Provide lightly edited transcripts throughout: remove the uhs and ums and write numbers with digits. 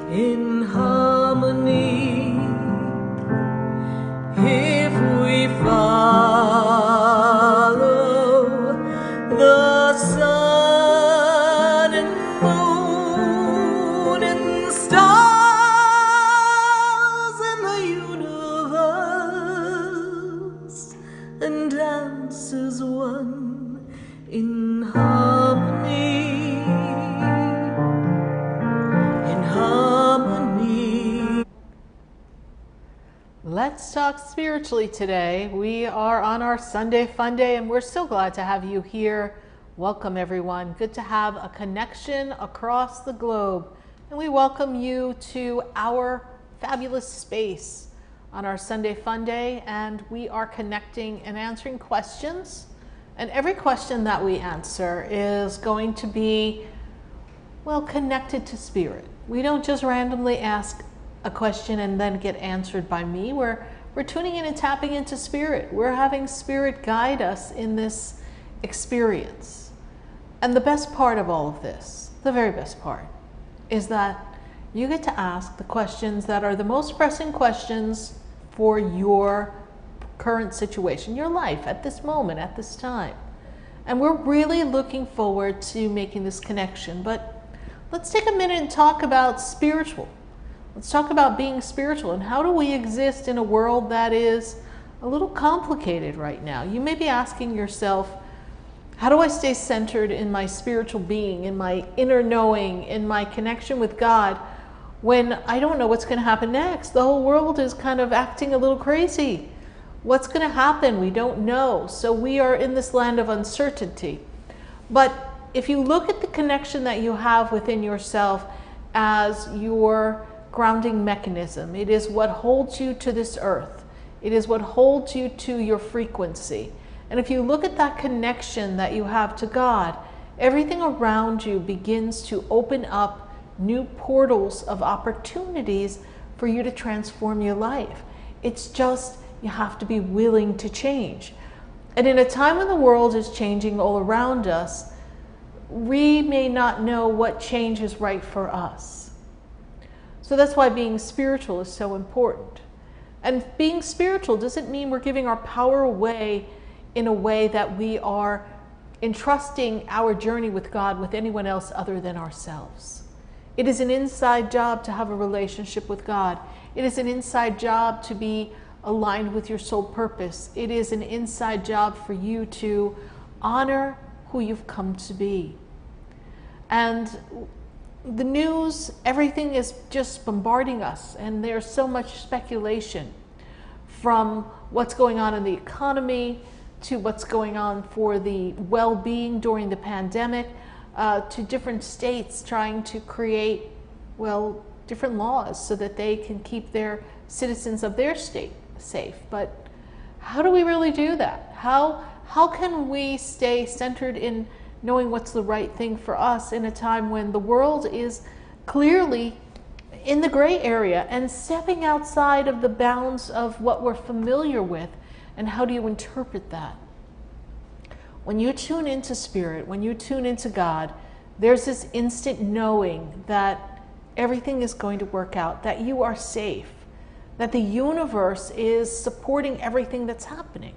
in harmony. If we follow the sun and moon and stars in the universe and dance as one in harmony, in harmony. Let's talk spiritually today. We are on our Sunday Funday, and we're so glad to have you here. Welcome, everyone. Good to have a connection across the globe. And we welcome you to our fabulous space on our Sunday Funday. And we are connecting and answering questions. And every question that we answer is going to be, well, connected to spirit. We don't just randomly ask a question and then get answered by me. We're tuning in and tapping into spirit. We're having spirit guide us in this experience. And the best part of all of this, the very best part, is that you get to ask the questions that are the most pressing questions for your current situation, your life at this moment, at this time. And we're really looking forward to making this connection. But let's take a minute and talk about spiritual. Let's talk about being spiritual and how do we exist in a world that is a little complicated right now. You may be asking yourself, how do I stay centered in my spiritual being, in my inner knowing, in my connection with God, when I don't know what's going to happen next? The whole world is kind of acting a little crazy. What's going to happen? We don't know. So we are in this land of uncertainty. But if you look at the connection that you have within yourself as your grounding mechanism, it is what holds you to this earth. It is what holds you to your frequency. And if you look at that connection that you have to God, everything around you begins to open up new portals of opportunities for you to transform your life. It's just, you have to be willing to change. And in a time when the world is changing all around us, we may not know what change is right for us. So that's why being spiritual is so important. And being spiritual doesn't mean we're giving our power away in a way that we are entrusting our journey with God with anyone else other than ourselves. It is an inside job to have a relationship with God. It is an inside job to be aligned with your soul purpose. It is an inside job for you to honor who you've come to be. And the news, everything is just bombarding us, and there's so much speculation from what's going on in the economy to what's going on for the well-being during the pandemic, to different states trying to create, well, different laws so that they can keep their citizens of their state safe. But how do we really do that? How can we stay centered in knowing what's the right thing for us in a time when the world is clearly in the gray area and stepping outside of the bounds of what we're familiar with? And how do you interpret that? When you tune into spirit, when you tune into God, there's this instant knowing that everything is going to work out, that you are safe, that the universe is supporting everything that's happening.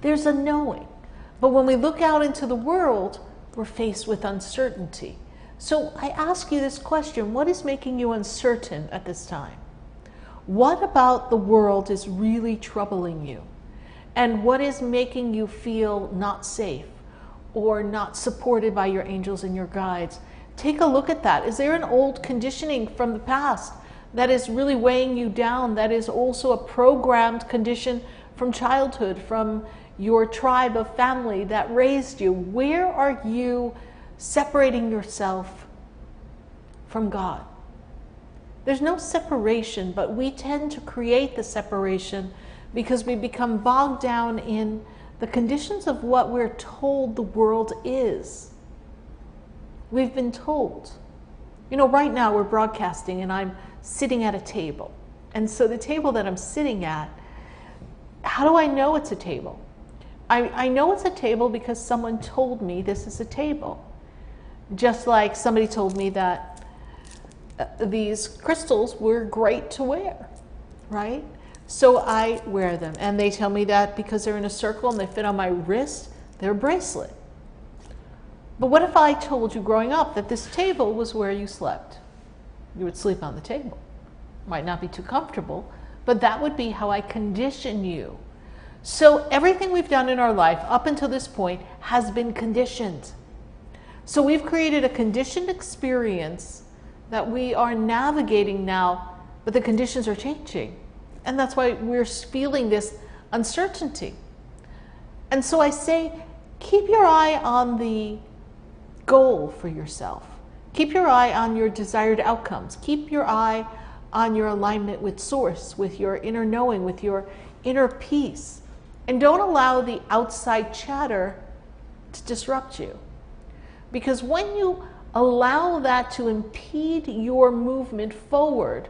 There's a knowing. But when we look out into the world, we're faced with uncertainty. So I ask you this question: what is making you uncertain at this time? What about the world is really troubling you? And what is making you feel not safe or not supported by your angels and your guides? Take a look at that. Is there an old conditioning from the past that is really weighing you down, that is also a programmed condition from childhood, from your tribe of family that raised you? Where are you separating yourself from God? There's no separation, but we tend to create the separation because we become bogged down in the conditions of what we're told the world is. We've been told. You know, right now we're broadcasting and I'm sitting at a table. And so the table that I'm sitting at, how do I know it's a table? I know it's a table because someone told me this is a table. Just like somebody told me that these crystals were great to wear, right? So I wear them, and they tell me that because they're in a circle and they fit on my wrist, they're a bracelet. But what if I told you growing up that this table was where you slept? You would sleep on the table. Might not be too comfortable, but that would be how I condition you. So everything we've done in our life up until this point has been conditioned. So we've created a conditioned experience that we are navigating now, but the conditions are changing. And that's why we're feeling this uncertainty. And so I say, keep your eye on the goal for yourself. Keep your eye on your desired outcomes. Keep your eye on your alignment with Source, with your inner knowing, with your inner peace. And don't allow the outside chatter to disrupt you. Because when you allow that to impede your movement forward,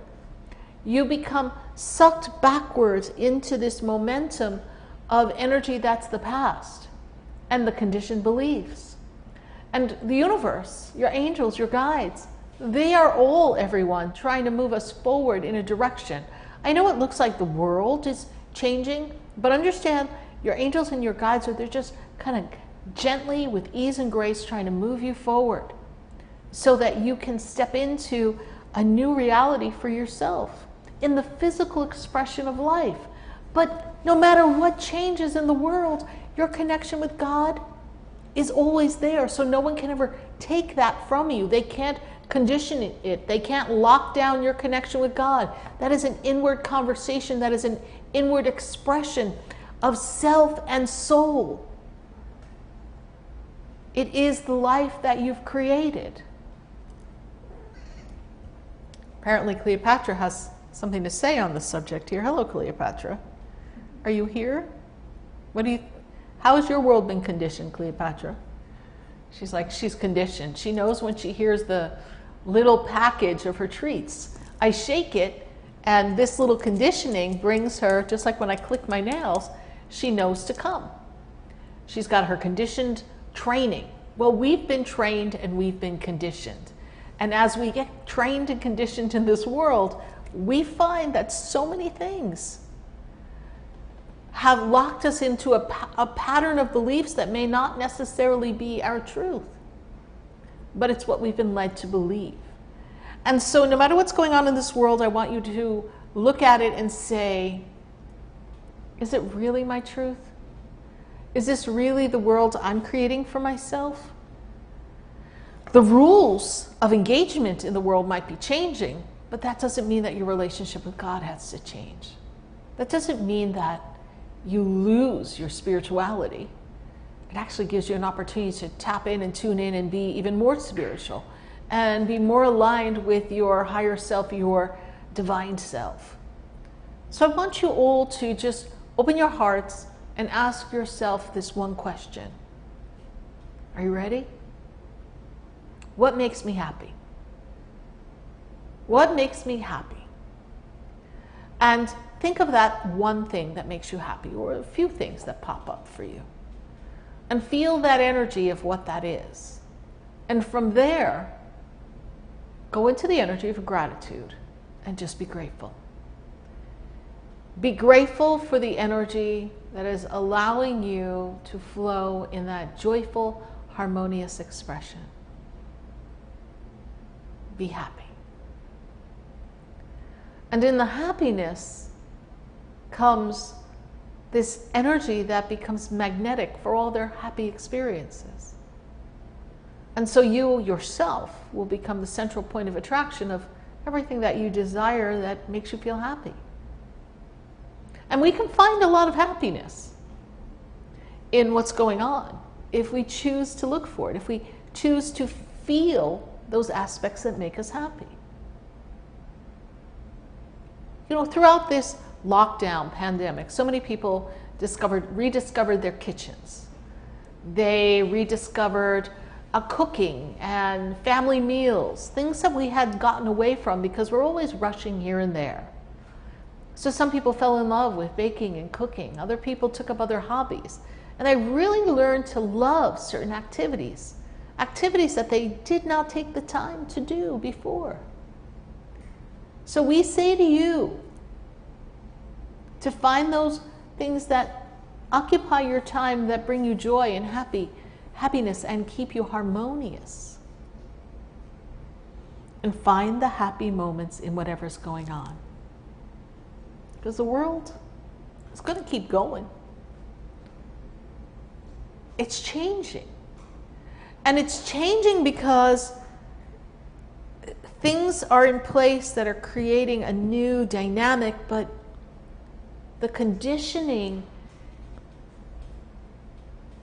you become sucked backwards into this momentum of energy that's the past and the conditioned beliefs. And the universe, your angels, your guides, they are all, everyone, trying to move us forward in a direction. I know it looks like the world is changing, but understand your angels and your guides are there just kind of gently, with ease and grace, trying to move you forward so that you can step into a new reality for yourself in the physical expression of life. But no matter what changes in the world, your connection with God is always there. So no one can ever take that from you. They can't condition it. They can't lock down your connection with God. That is an inward conversation. That is an inward expression of self and soul. It is the life that you've created. Apparently Cleopatra has something to say on the subject here. Hello, Cleopatra. Are you here? How has your world been conditioned, Cleopatra? She's like, she's conditioned. She knows when she hears the little package of her treats. I shake it, and this little conditioning brings her, just like when I click my nails, she knows to come. She's got her conditioned training. Well, we've been trained and we've been conditioned. And as we get trained and conditioned in this world, we find that so many things have locked us into a pattern of beliefs that may not necessarily be our truth, but it's what we've been led to believe. And so no matter what's going on in this world, I want you to look at it and say, is it really my truth? Is this really the world I'm creating for myself? The rules of engagement in the world might be changing, but that doesn't mean that your relationship with God has to change. That doesn't mean that you lose your spirituality. It actually gives you an opportunity to tap in and tune in and be even more spiritual and be more aligned with your higher self, your divine self. So I want you all to just open your hearts and ask yourself this one question. Are you ready? What makes me happy? What makes me happy? And think of that one thing that makes you happy, or a few things that pop up for you. And feel that energy of what that is. And from there, go into the energy of gratitude and just be grateful. Be grateful for the energy that is allowing you to flow in that joyful, harmonious expression. Be happy. And in the happiness comes this energy that becomes magnetic for all their happy experiences. And so you yourself will become the central point of attraction of everything that you desire that makes you feel happy. And we can find a lot of happiness in what's going on if we choose to look for it, if we choose to feel those aspects that make us happy. You know, throughout this lockdown pandemic, so many people rediscovered their kitchens. They rediscovered cooking and family meals, things that we had gotten away from because we're always rushing here and there. So some people fell in love with baking and cooking. Other people took up other hobbies. And they really learned to love certain activities that they did not take the time to do before. So we say to you to find those things that occupy your time, that bring you joy and happiness and keep you harmonious. And find the happy moments in whatever's going on. Because the world is going to keep going. It's changing. And it's changing because things are in place that are creating a new dynamic, but the conditioning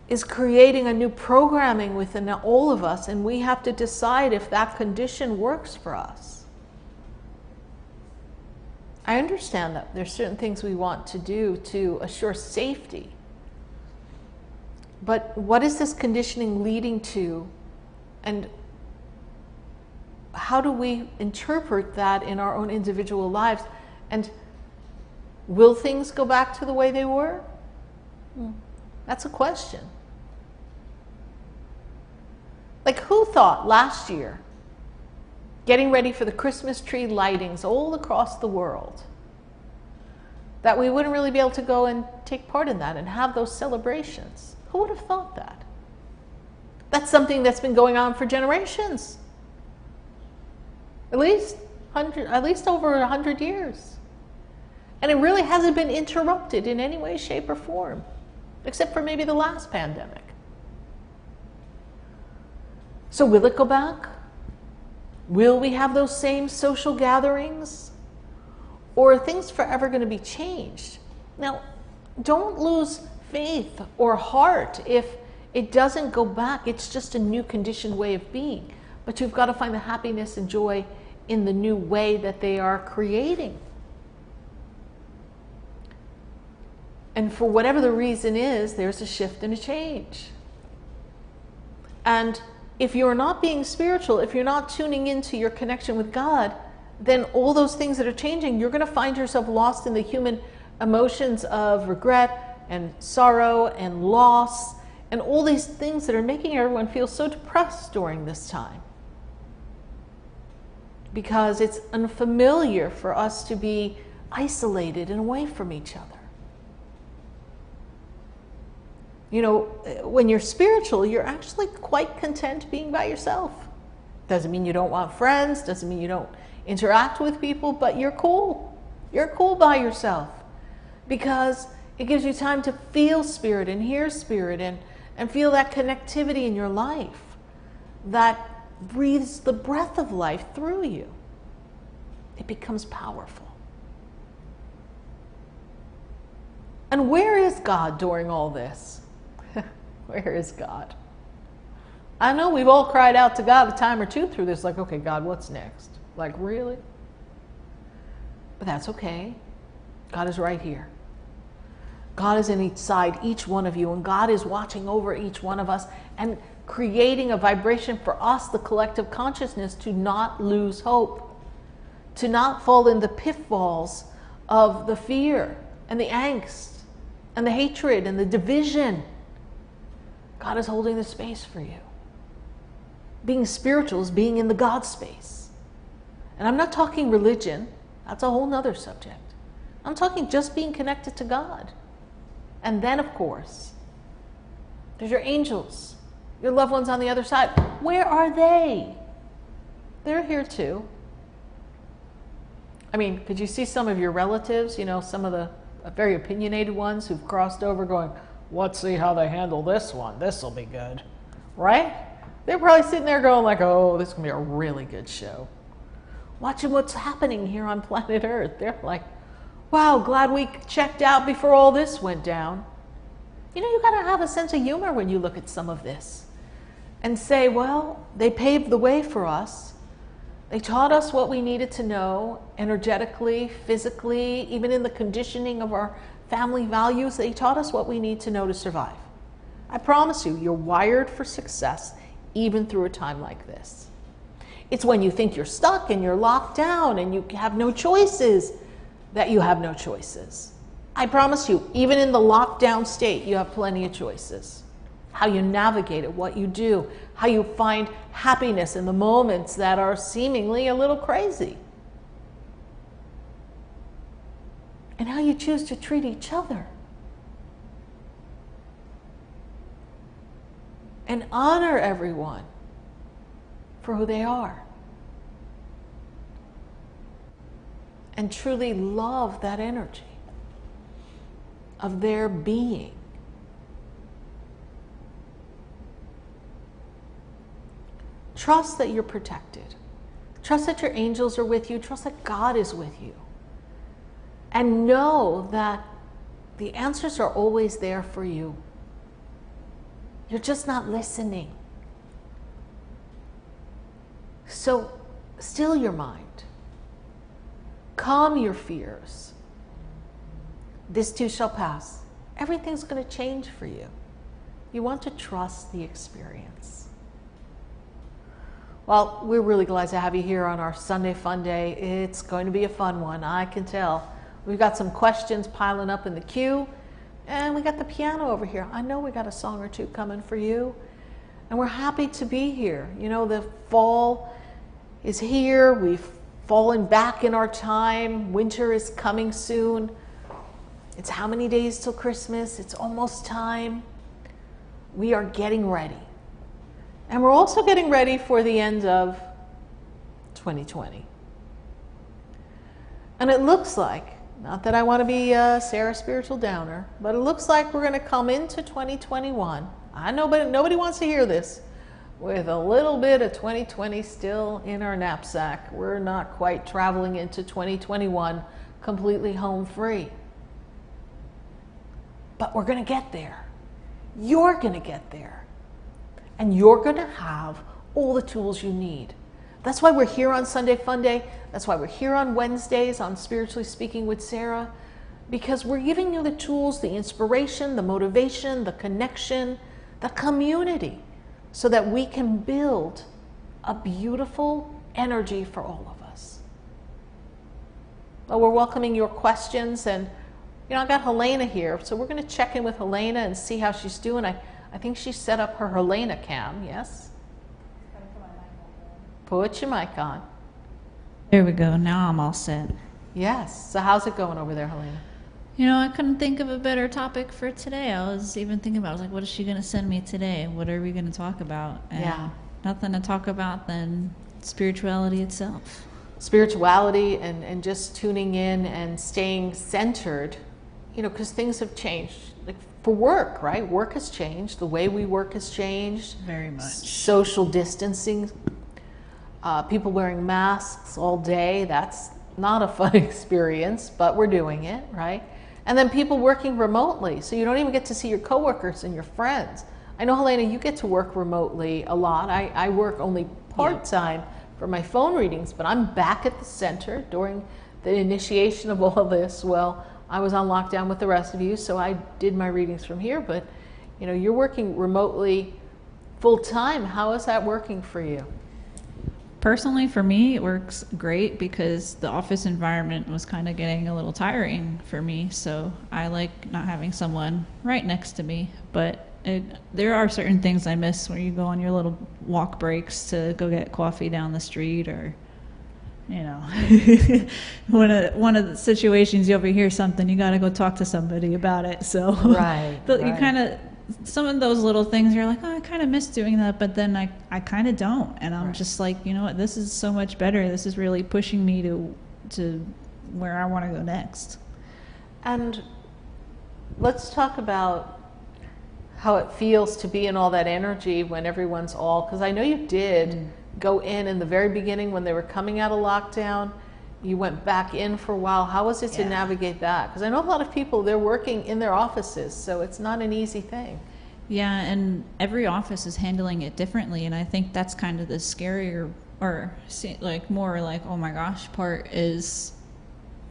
is creating a new programming within all of us, and we have to decide if that condition works for us. I understand that there's certain things we want to do to assure safety. But what is this conditioning leading to? And how do we interpret that in our own individual lives? And will things go back to the way they were? That's a question. Like, who thought last year, getting ready for the Christmas tree lightings all across the world, that we wouldn't really be able to go and take part in that and have those celebrations? Who would have thought that? That's something that's been going on for generations. At least over 100 years. And it really hasn't been interrupted in any way, shape, or form, except for maybe the last pandemic. So will it go back? Will we have those same social gatherings? Or are things forever going to be changed? Now, don't lose faith or heart if it doesn't go back. It's just a new conditioned way of being. But you've got to find the happiness and joy in the new way that they are creating. And for whatever the reason is, there's a shift and a change. And if you're not being spiritual, if you're not tuning into your connection with God, then all those things that are changing, you're going to find yourself lost in the human emotions of regret and sorrow and loss and all these things that are making everyone feel so depressed during this time. Because it's unfamiliar for us to be isolated and away from each other. You know, when you're spiritual, you're actually quite content being by yourself. Doesn't mean you don't want friends, doesn't mean you don't interact with people, but you're cool. You're cool by yourself because it gives you time to feel spirit and hear spirit and feel that connectivity in your life that breathes the breath of life through you. It becomes powerful. And where is God during all this? Where is God? I know we've all cried out to God a time or two through this, like, okay, God, what's next? Like, really? But that's okay. God is right here. God is inside each one of you, and God is watching over each one of us and creating a vibration for us, the collective consciousness, to not lose hope, to not fall in the pitfalls of the fear and the angst and the hatred and the division. God is holding the space for you. Being spiritual is being in the God space. And I'm not talking religion. That's a whole nother subject. I'm talking just being connected to God. And then, of course, there's your angels, your loved ones on the other side. Where are they? They're here too. I mean, could you see some of your relatives, you know, some of the very opinionated ones who've crossed over going, let's see how they handle this one. This will be good. Right? They're probably sitting there going like, oh, this is going to be a really good show. Watching what's happening here on planet Earth. They're like, wow, glad we checked out before all this went down. You know, you got to have a sense of humor when you look at some of this and say, well, they paved the way for us. They taught us what we needed to know energetically, physically, even in the conditioning of our family values. They taught us what we need to know to survive. I promise you, you're wired for success even through a time like this. It's when you think you're stuck and you're locked down and you have no choices that you have no choices. I promise you, even in the lockdown state, you have plenty of choices. How you navigate it, what you do, how you find happiness in the moments that are seemingly a little crazy. and how you choose to treat each other. And honor everyone for who they are. And truly love that energy of their being. Trust that you're protected. Trust that your angels are with you. Trust that God is with you. And know that the answers are always there for you. You're just not listening. So still your mind. Calm your fears. This too shall pass. Everything's going to change for you. You want to trust the experience. Well, we're really glad to have you here on our Sunday Funday. It's going to be a fun one, I can tell. We've got some questions piling up in the queue, and we got the piano over here. I know we got a song or two coming for you, and we're happy to be here. You know, the fall is here. We've fallen back in our time. Winter is coming soon. It's how many days till Christmas? It's almost time. We are getting ready. And we're also getting ready for the end of 2020. And it looks like, not that I want to be a Sarah Spiritual Downer, but it looks like we're going to come into 2021. I know, but nobody wants to hear this. With a little bit of 2020 still in our knapsack. We're not quite traveling into 2021 completely home free. But we're going to get there. You're going to get there. And you're going to have all the tools you need. That's why we're here on Sunday Funday. That's why we're here on Wednesdays on Spiritually Speaking with Sarah. Because we're giving you the tools, the inspiration, the motivation, the connection, the community, so that we can build a beautiful energy for all of us. Well, we're welcoming your questions, and you know, I got Helena here, so we're going to check in with Helena and see how she's doing. I think she set up her Helena cam, yes? Put your mic on. There we go. Now I'm all set. Yes. So how's it going over there, Helena? You know, I couldn't think of a better topic for today. I was even thinking about, I was like, what is she going to send me today? What are we going to talk about? And yeah. Nothing to talk about than spirituality itself. Spirituality and just tuning in and staying centered, you know, because things have changed. Like for work, right? Work has changed. The way we work has changed. Very much. Social distancing. People wearing masks all day. That's not a fun experience, but we're doing it, right? And then people working remotely. So you don't even get to see your coworkers and your friends. I know, Helena, you get to work remotely a lot. I work only part-time for my phone readings, but I'm back at the center during the initiation of all of this. Well, I was on lockdown with the rest of you, so I did my readings from here, but you know, you're working remotely full-time. How is that working for you? Personally, for me, it works great because the office environment was kind of getting a little tiring for me. So I like not having someone right next to me. But there are certain things I miss when you go on your little walk breaks to go get coffee down the street, or, you know, one of the situations you overhear something, you got to go talk to somebody about it. So right, you kind of, some of those little things you're like, oh, I kind of miss doing that, but then I kind of don't, and I'm just like, you know what, this is so much better. This is really pushing me to where I want to go next. And let's talk about how it feels to be in all that energy when everyone's all, because I know you did go in the very beginning when they were coming out of lockdown. You went back in for a while. How was it to navigate that? Because I know a lot of people, they're working in their offices, so it's not an easy thing. Yeah, and every office is handling it differently, and I think that's kind of the scarier, or like more like, oh my gosh, part is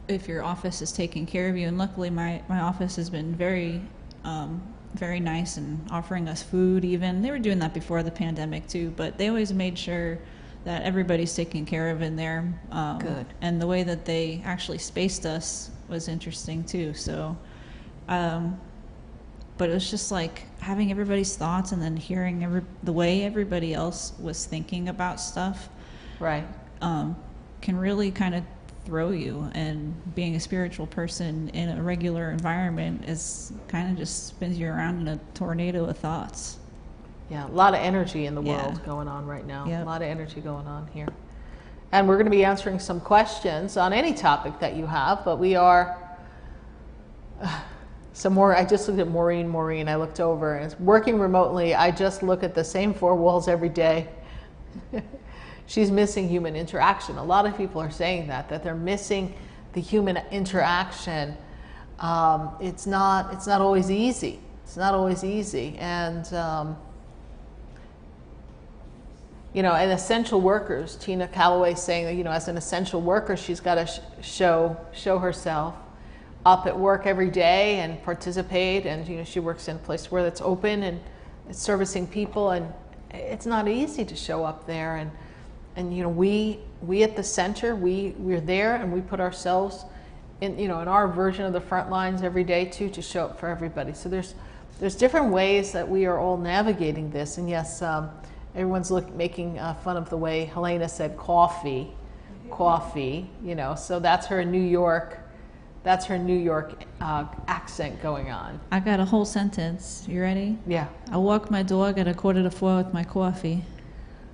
if your office is taking care of you. And luckily my office has been very nice and offering us food even. They were doing that before the pandemic too, but they always made sure that everybody's taken care of in there. Good. And the way that they actually spaced us was interesting too. So, but it was just like having everybody's thoughts and then hearing the way everybody else was thinking about stuff. Right. Can really kind of throw you, and being a spiritual person in a regular environment is kind of just spins you around in a tornado of thoughts. Yeah, a lot of energy in the Yeah. world going on right now. Yep. A lot of energy going on here. And we're going to be answering some questions on any topic that you have, but we are some more. I just looked at Maureen. I looked over, and it's working remotely. I just look at the same four walls every day. She's missing human interaction. A lot of people are saying that they're missing the human interaction. It's not always easy. It's not always easy. And, you know, and essential workers, Tina Calloway saying that, you know, as an essential worker, she's got to show herself up at work every day and participate. And, you know, she works in a place where it's open and it's servicing people, and it's not easy to show up there. And you know, we at the center, we're there, and we put ourselves in, you know, in our version of the front lines every day too, to show up for everybody. So there's different ways that we are all navigating this. And yes, everyone's making fun of the way Helena said coffee, you know, so that's her New York accent going on. I got a whole sentence. You ready? Yeah. I walk my dog at 3:45 with my coffee.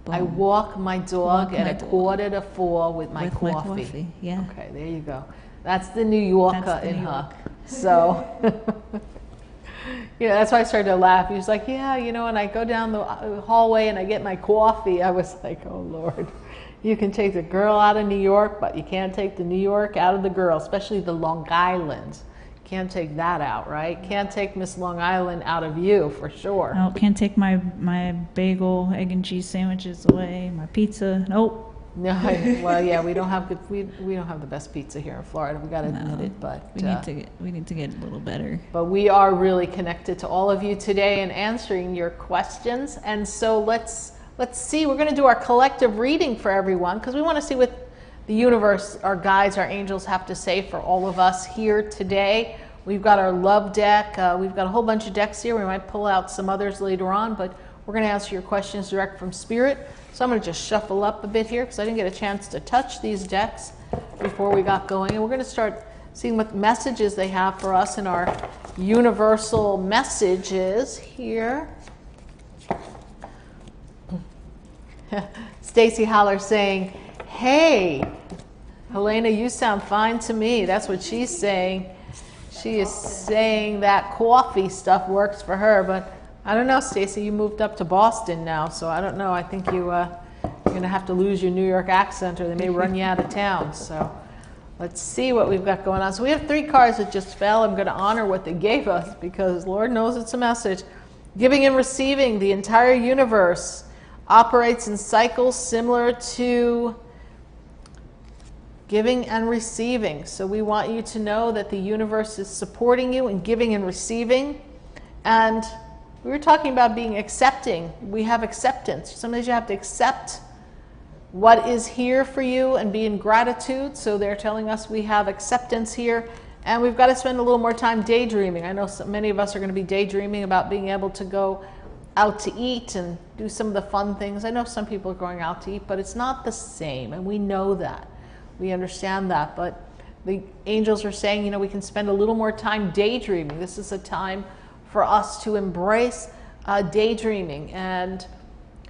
Boom. I walk my dog at 3:45 with my coffee. Yeah. Okay, there you go. That's the New Yorker That's the in New her. York. So, you know, that's why I started to laugh. He was like, yeah, you know, and I go down the hallway and I get my coffee. I was like, oh, Lord. You can take the girl out of New York, but you can't take the New York out of the girl, especially the Long Island. Can't take that out, right? Can't take Miss Long Island out of you, for sure. No, can't take my bagel, egg and cheese sandwiches away, my pizza. Nope. No, well, yeah, we don't have we don't have the best pizza here in Florida. We got to admit it, but we need to get a little better. But we are really connected to all of you today and answering your questions. And so let's see. We're going to do our collective reading for everyone, because we want to see what the universe, our guides, our angels have to say for all of us here today. We've got our love deck. We've got a whole bunch of decks here. We might pull out some others later on, but we're going to answer your questions direct from Spirit. So I'm going to just shuffle up a bit here, because I didn't get a chance to touch these decks before we got going. And we're going to start seeing what messages they have for us in our universal messages here. Stacy Holler saying, hey, Helena, you sound fine to me. That's what she's saying. She is saying that coffee stuff works for her, but I don't know, Stacy, you moved up to Boston now, so I don't know. I think you're going to have to lose your New York accent, or they may run you out of town. So let's see what we've got going on. So we have 3 cards that just fell. I'm going to honor what they gave us, because Lord knows it's a message. Giving and receiving. The entire universe operates in cycles similar to giving and receiving. So we want you to know that the universe is supporting you in giving and receiving. And we were talking about being accepting. We have acceptance. Sometimes you have to accept what is here for you and be in gratitude. So they're telling us we have acceptance here. And we've got to spend a little more time daydreaming. I know many of us are going to be daydreaming about being able to go out to eat and do some of the fun things. I know some people are going out to eat, but it's not the same. And we know that. We understand that. But the angels are saying, you know, we can spend a little more time daydreaming. This is a time for us to embrace daydreaming and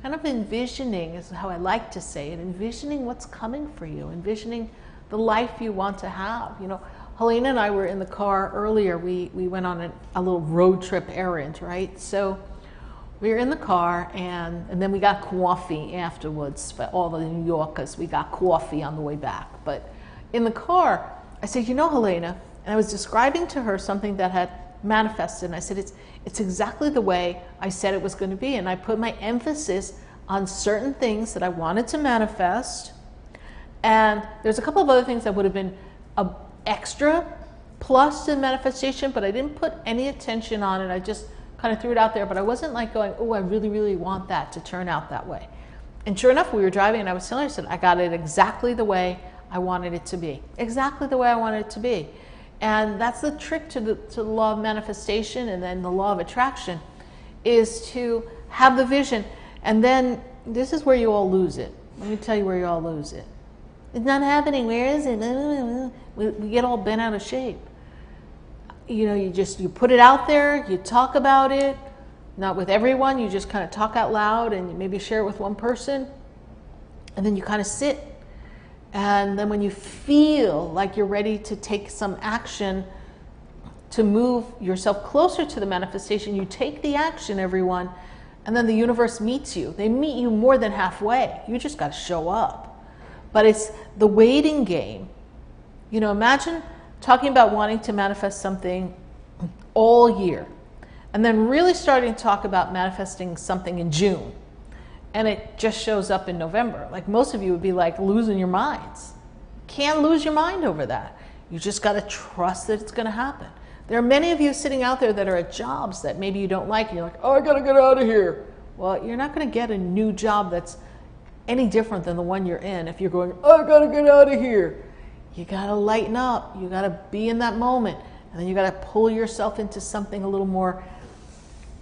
kind of envisioning, is how I like to say it, envisioning what's coming for you, envisioning the life you want to have. You know, Helena and I were in the car earlier. We went on a little road trip errand, right? So we were in the car, and then we got coffee afterwards. For all the New Yorkers, we got coffee on the way back. But in the car, I said, you know, Helena, and I was describing to her something that had manifested, and I said, it's exactly the way I said it was going to be. And I put my emphasis on certain things that I wanted to manifest. And there's a couple of other things that would have been an extra plus to the manifestation, but I didn't put any attention on it. I just kind of threw it out there, but I wasn't like going, oh, I really, really want that to turn out that way. And sure enough, we were driving, and I was telling her, I said, I got it exactly the way I wanted it to be. Exactly the way I wanted it to be. And that's the trick to the law of manifestation, and then the law of attraction, is to have the vision. And then this is where you all lose it. Let me tell you where you all lose it. It's not happening. Where is it? We get all bent out of shape. You know, you put it out there, you talk about it, not with everyone, you just kind of talk out loud and maybe share it with one person, and then you kind of sit. And then when you feel like you're ready to take some action to move yourself closer to the manifestation, you take the action, everyone, and then the universe meets you. They meet you more than halfway. You just got to show up. But it's the waiting game. You know, imagine talking about wanting to manifest something all year, and then really starting to talk about manifesting something in June, and it just shows up in November. Like, most of you would be like losing your minds. Can't lose your mind over that. You just got to trust that it's going to happen. There are many of you sitting out there that are at jobs that maybe you don't like, and you're like, oh, I got to get out of here. Well, you're not going to get a new job that's any different than the one you're in if you're going, oh, I got to get out of here. You got to lighten up. You got to be in that moment. And then you got to pull yourself into something a little more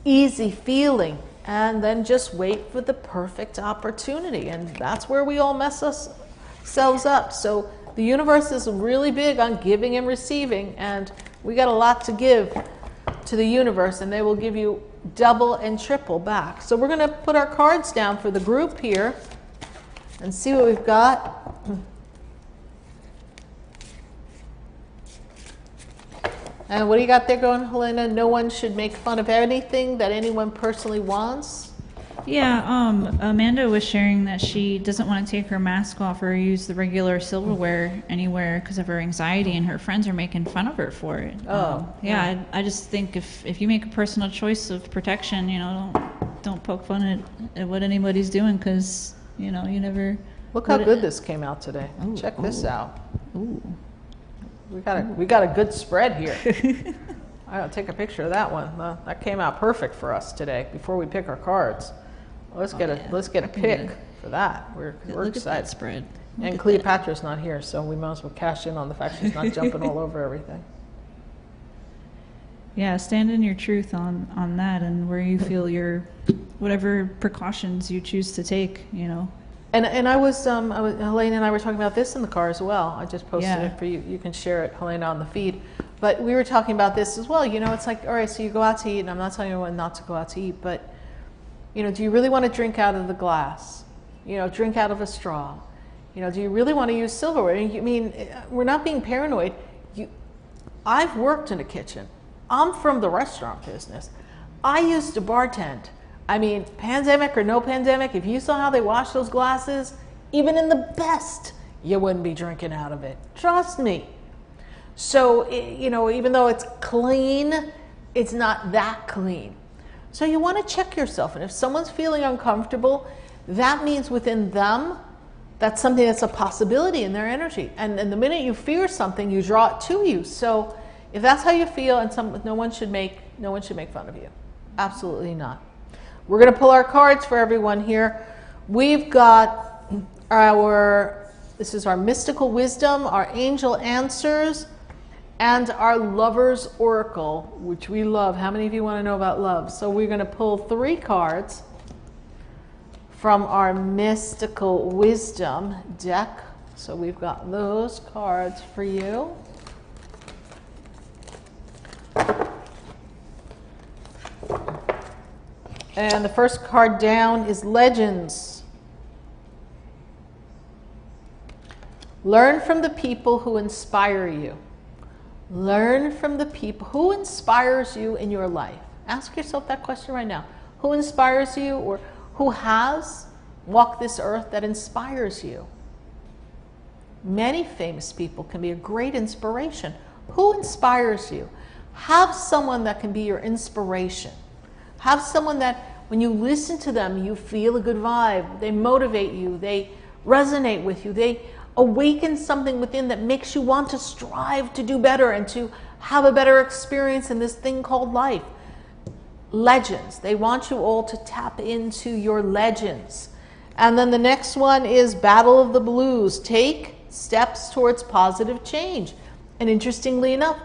easy feeling. And then just wait for the perfect opportunity. And that's where we all mess ourselves up. So the universe is really big on giving and receiving. And we got a lot to give to the universe. And they will give you double and triple back. So we're going to put our cards down for the group here and see what we've got. And what do you got there going, Helena? No one should make fun of anything that anyone personally wants? Yeah, Amanda was sharing that she doesn't want to take her mask off or use the regular silverware anywhere because of her anxiety, and her friends are making fun of her for it. Yeah. I just think if you make a personal choice of protection, you know, don't poke fun at what anybody's doing, because, you know, you never... Look how good this came out today. Ooh, check this out. Ooh. We got a good spread here. I gotta take a picture of that one. That came out perfect for us today. Before we pick our cards, let's get a pick for that. We're look excited. At that spread. And Cleopatra's not here, so we might as well cash in on the fact she's not jumping all over everything. Yeah, stand in your truth on that, and where you feel your whatever precautions you choose to take. You know. And I was Helena and I were talking about this in the car as well. I just posted it for you. You can share it, Helena, on the feed. But we were talking about this as well. You know, it's like, all right, so you go out to eat, and I'm not telling anyone not to go out to eat, but, you know, do you really want to drink out of the glass? You know, drink out of a straw? You know, do you really want to use silverware? I mean, we're not being paranoid. I've worked in a kitchen. I'm from the restaurant business. I used to bartend. I mean, pandemic or no pandemic, if you saw how they wash those glasses, even in the best, you wouldn't be drinking out of it. Trust me. So, you know, even though it's clean, it's not that clean. So you want to check yourself. And if someone's feeling uncomfortable, that means within them, that's something that's a possibility in their energy. And the minute you fear something, you draw it to you. So if that's how you feel, and no one should make fun of you. Absolutely not. We're going to pull our cards for everyone here. We've got this is our mystical wisdom, our angel answers, and our lover's oracle, which we love. How many of you want to know about love? So we're going to pull 3 cards from our mystical wisdom deck. So we've got those cards for you. And the first card down is Legends. Learn from the people who inspire you. Learn from the people who inspires you in your life. Ask yourself that question right now. Who inspires you, or who has walked this earth that inspires you? Many famous people can be a great inspiration. Who inspires you? Have someone that can be your inspiration. Have someone that when you listen to them, you feel a good vibe. They motivate you. They resonate with you. They awaken something within that makes you want to strive to do better and to have a better experience in this thing called life. Legends. They want you all to tap into your legends. And then the next one is Battle of the Blues. Take steps towards positive change. And interestingly enough,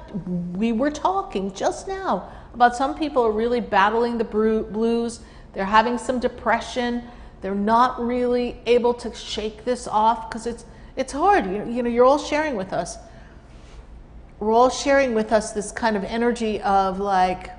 we were talking just now about some people are really battling the blues. They're having some depression. They're not really able to shake this off because It's hard. You know, you're all sharing with us. We're all sharing with us this kind of energy of like,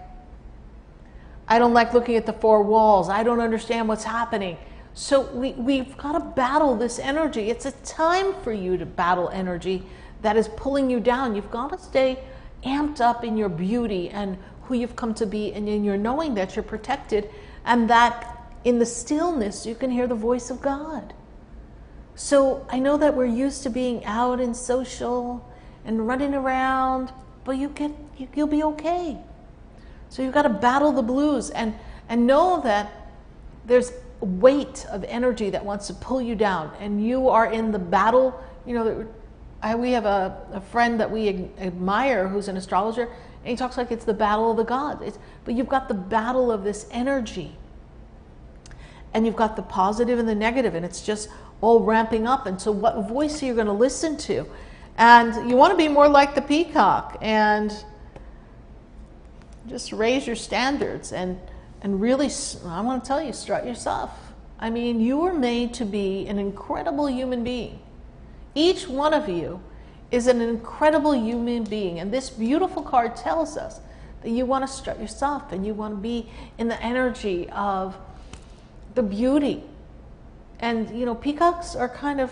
I don't like looking at the four walls. I don't understand what's happening. So we've got to battle this energy. It's a time for you to battle energy that is pulling you down. You've got to stay amped up in your beauty and who you've come to be, and in your knowing that you're protected, and that in the stillness you can hear the voice of God. So I know that we're used to being out and social and running around, but you'll be okay. So you've got to battle the blues and know that there's a weight of energy that wants to pull you down, and you are in the battle. You know, we have a friend that we admire who's an astrologer, and he talks like it's the battle of the gods. But you've got the battle of this energy, and you've got the positive and the negative, and it's just all ramping up. And so what voice are you going to listen to? And you want to be more like the peacock and just raise your standards and really, I want to tell you, strut yourself. I mean, you are made to be an incredible human being. Each one of you is an incredible human being. And this beautiful card tells us that you want to strut yourself and you want to be in the energy of the beauty. And, you know, peacocks are kind of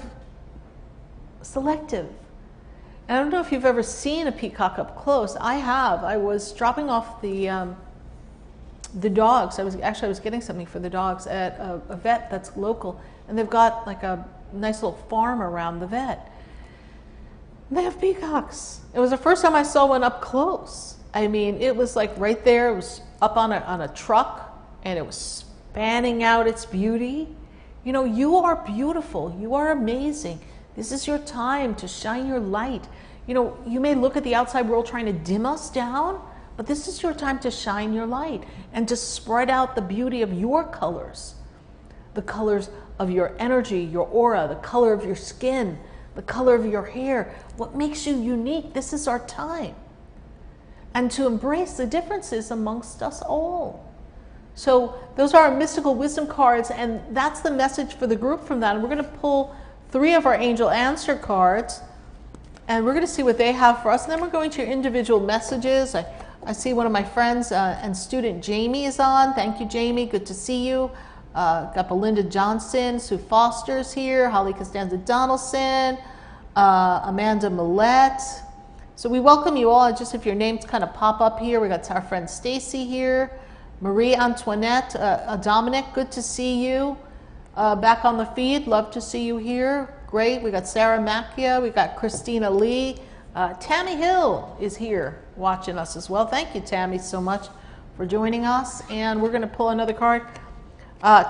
selective. And I don't know if you've ever seen a peacock up close. I have. I was dropping off the dogs. I was getting something for the dogs at a vet that's local, and they've got like a nice little farm around the vet. They have peacocks. It was the first time I saw one up close. I mean, it was like right there. It was up on a truck, and it was spanning out its beauty. You know, you are beautiful. You are amazing. This is your time to shine your light. You know, you may look at the outside world trying to dim us down, but this is your time to shine your light and to spread out the beauty of your colors, the colors of your energy, your aura, the color of your skin, the color of your hair, what makes you unique. This is our time. And to embrace the differences amongst us all. So those are our mystical wisdom cards, and that's the message for the group from that. And we're going to pull 3 of our angel answer cards, and we're going to see what they have for us. And then we're going to your individual messages. I see one of my friends and student Jamie is on. Thank you, Jamie. Good to see you. Got Belinda Johnson, Sue Foster's here, Holly Costanza Donaldson, Amanda Millette. So we welcome you all. Just if your names kind of pop up here, we got our friend Stacy here, Marie Antoinette, Dominic. Good to see you back on the feed. Love to see you here. Great. We got Sarah Macchia. We got Christina Lee. Tammy Hill is here watching us as well. Thank you, Tammy, so much for joining us. And we're going to pull another card.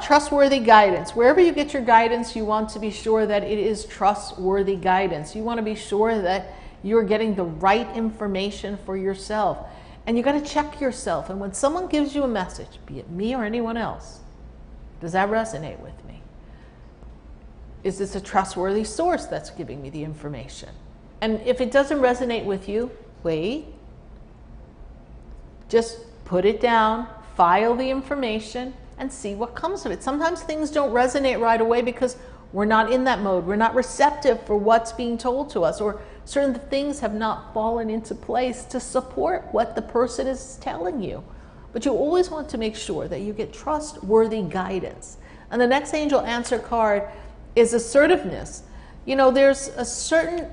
Trustworthy guidance. Wherever you get your guidance, you want to be sure that it is trustworthy guidance. You want to be sure that you're getting the right information for yourself. And you got to check yourself. And when someone gives you a message, be it me or anyone else, does that resonate with me? Is this a trustworthy source that's giving me the information? And if it doesn't resonate with you, wait. Just put it down, file the information, and see what comes of it. Sometimes things don't resonate right away because we're not in that mode. We're not receptive for what's being told to us, or certain things have not fallen into place to support what the person is telling you. But you always want to make sure that you get trustworthy guidance. And the next angel answer card is assertiveness. You know, there's a certain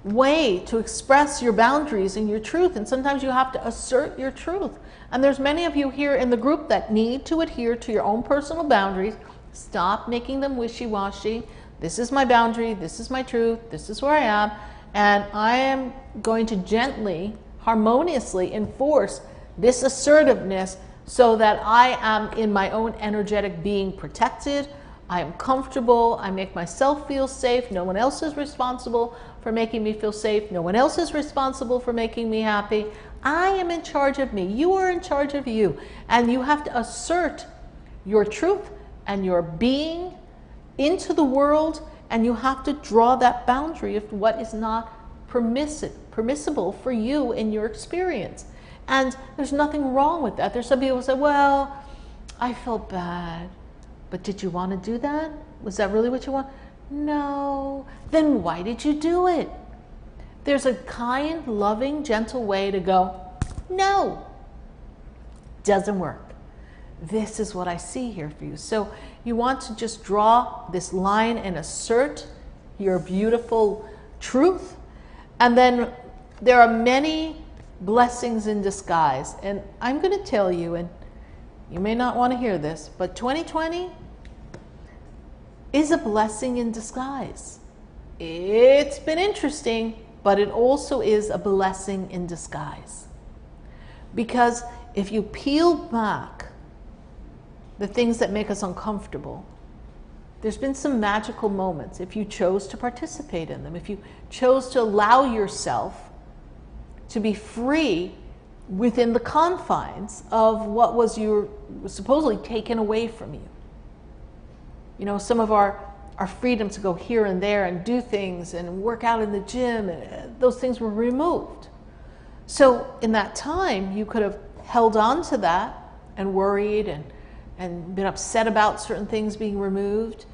way to express your boundaries and your truth, and sometimes you have to assert your truth. And there's many of you here in the group that need to adhere to your own personal boundaries. Stop making them wishy-washy. This is my boundary, this is my truth, this is where I am, and I am going to gently, harmoniously enforce this assertiveness so that I am in my own energetic being protected. I am comfortable, I make myself feel safe. No one else is responsible for making me feel safe. No one else is responsible for making me happy. I am in charge of me. You are in charge of you. And you have to assert your truth and your being into the world, and you have to draw that boundary of what is not permissible for you in your experience. And there's nothing wrong with that. There's some people who say, well, I felt bad. But did you want to do that? Was that really what you want? No. Then why did you do it? There's a kind, loving, gentle way to go, no. Doesn't work. This is what I see here for you. So you want to just draw this line and assert your beautiful truth. And then there are many blessings in disguise. And I'm going to tell you, and you may not want to hear this, but 2020 is a blessing in disguise. It's been interesting, but it also is a blessing in disguise. Because if you peel back the things that make us uncomfortable, there's been some magical moments if you chose to participate in them, if you chose to allow yourself to be free within the confines of what was supposedly taken away from you. You know, some of our freedom to go here and there and do things and work out in the gym, those things were removed. So in that time, you could have held on to that and worried and been upset about certain things being removed.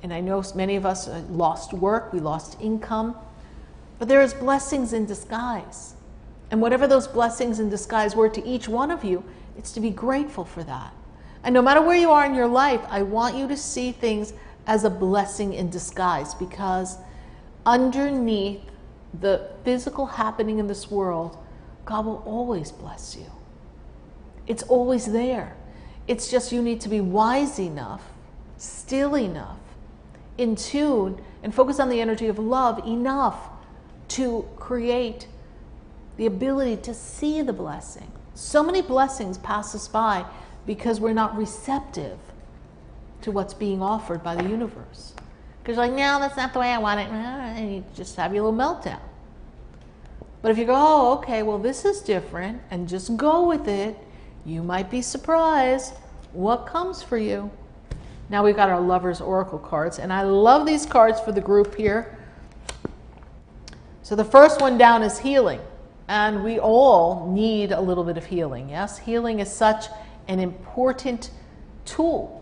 And I know many of us lost work, we lost income, but there is blessings in disguise. And whatever those blessings in disguise were to each one of you, it's to be grateful for that. And no matter where you are in your life, I want you to see things as a blessing in disguise, because underneath the physical happening in this world, God will always bless you. It's always there. It's just you need to be wise enough, still enough, in tune, and focus on the energy of love enough to create the ability to see the blessing. So many blessings pass us by because we're not receptive to what's being offered by the universe. Because you're like, no, that's not the way I want it. And you just have your little meltdown. But if you go, oh, okay, well, this is different, and just go with it, you might be surprised what comes for you. Now we've got our Lover's Oracle cards, and I love these cards for the group here. So the first one down is healing, and we all need a little bit of healing, yes? Healing is such an important tool.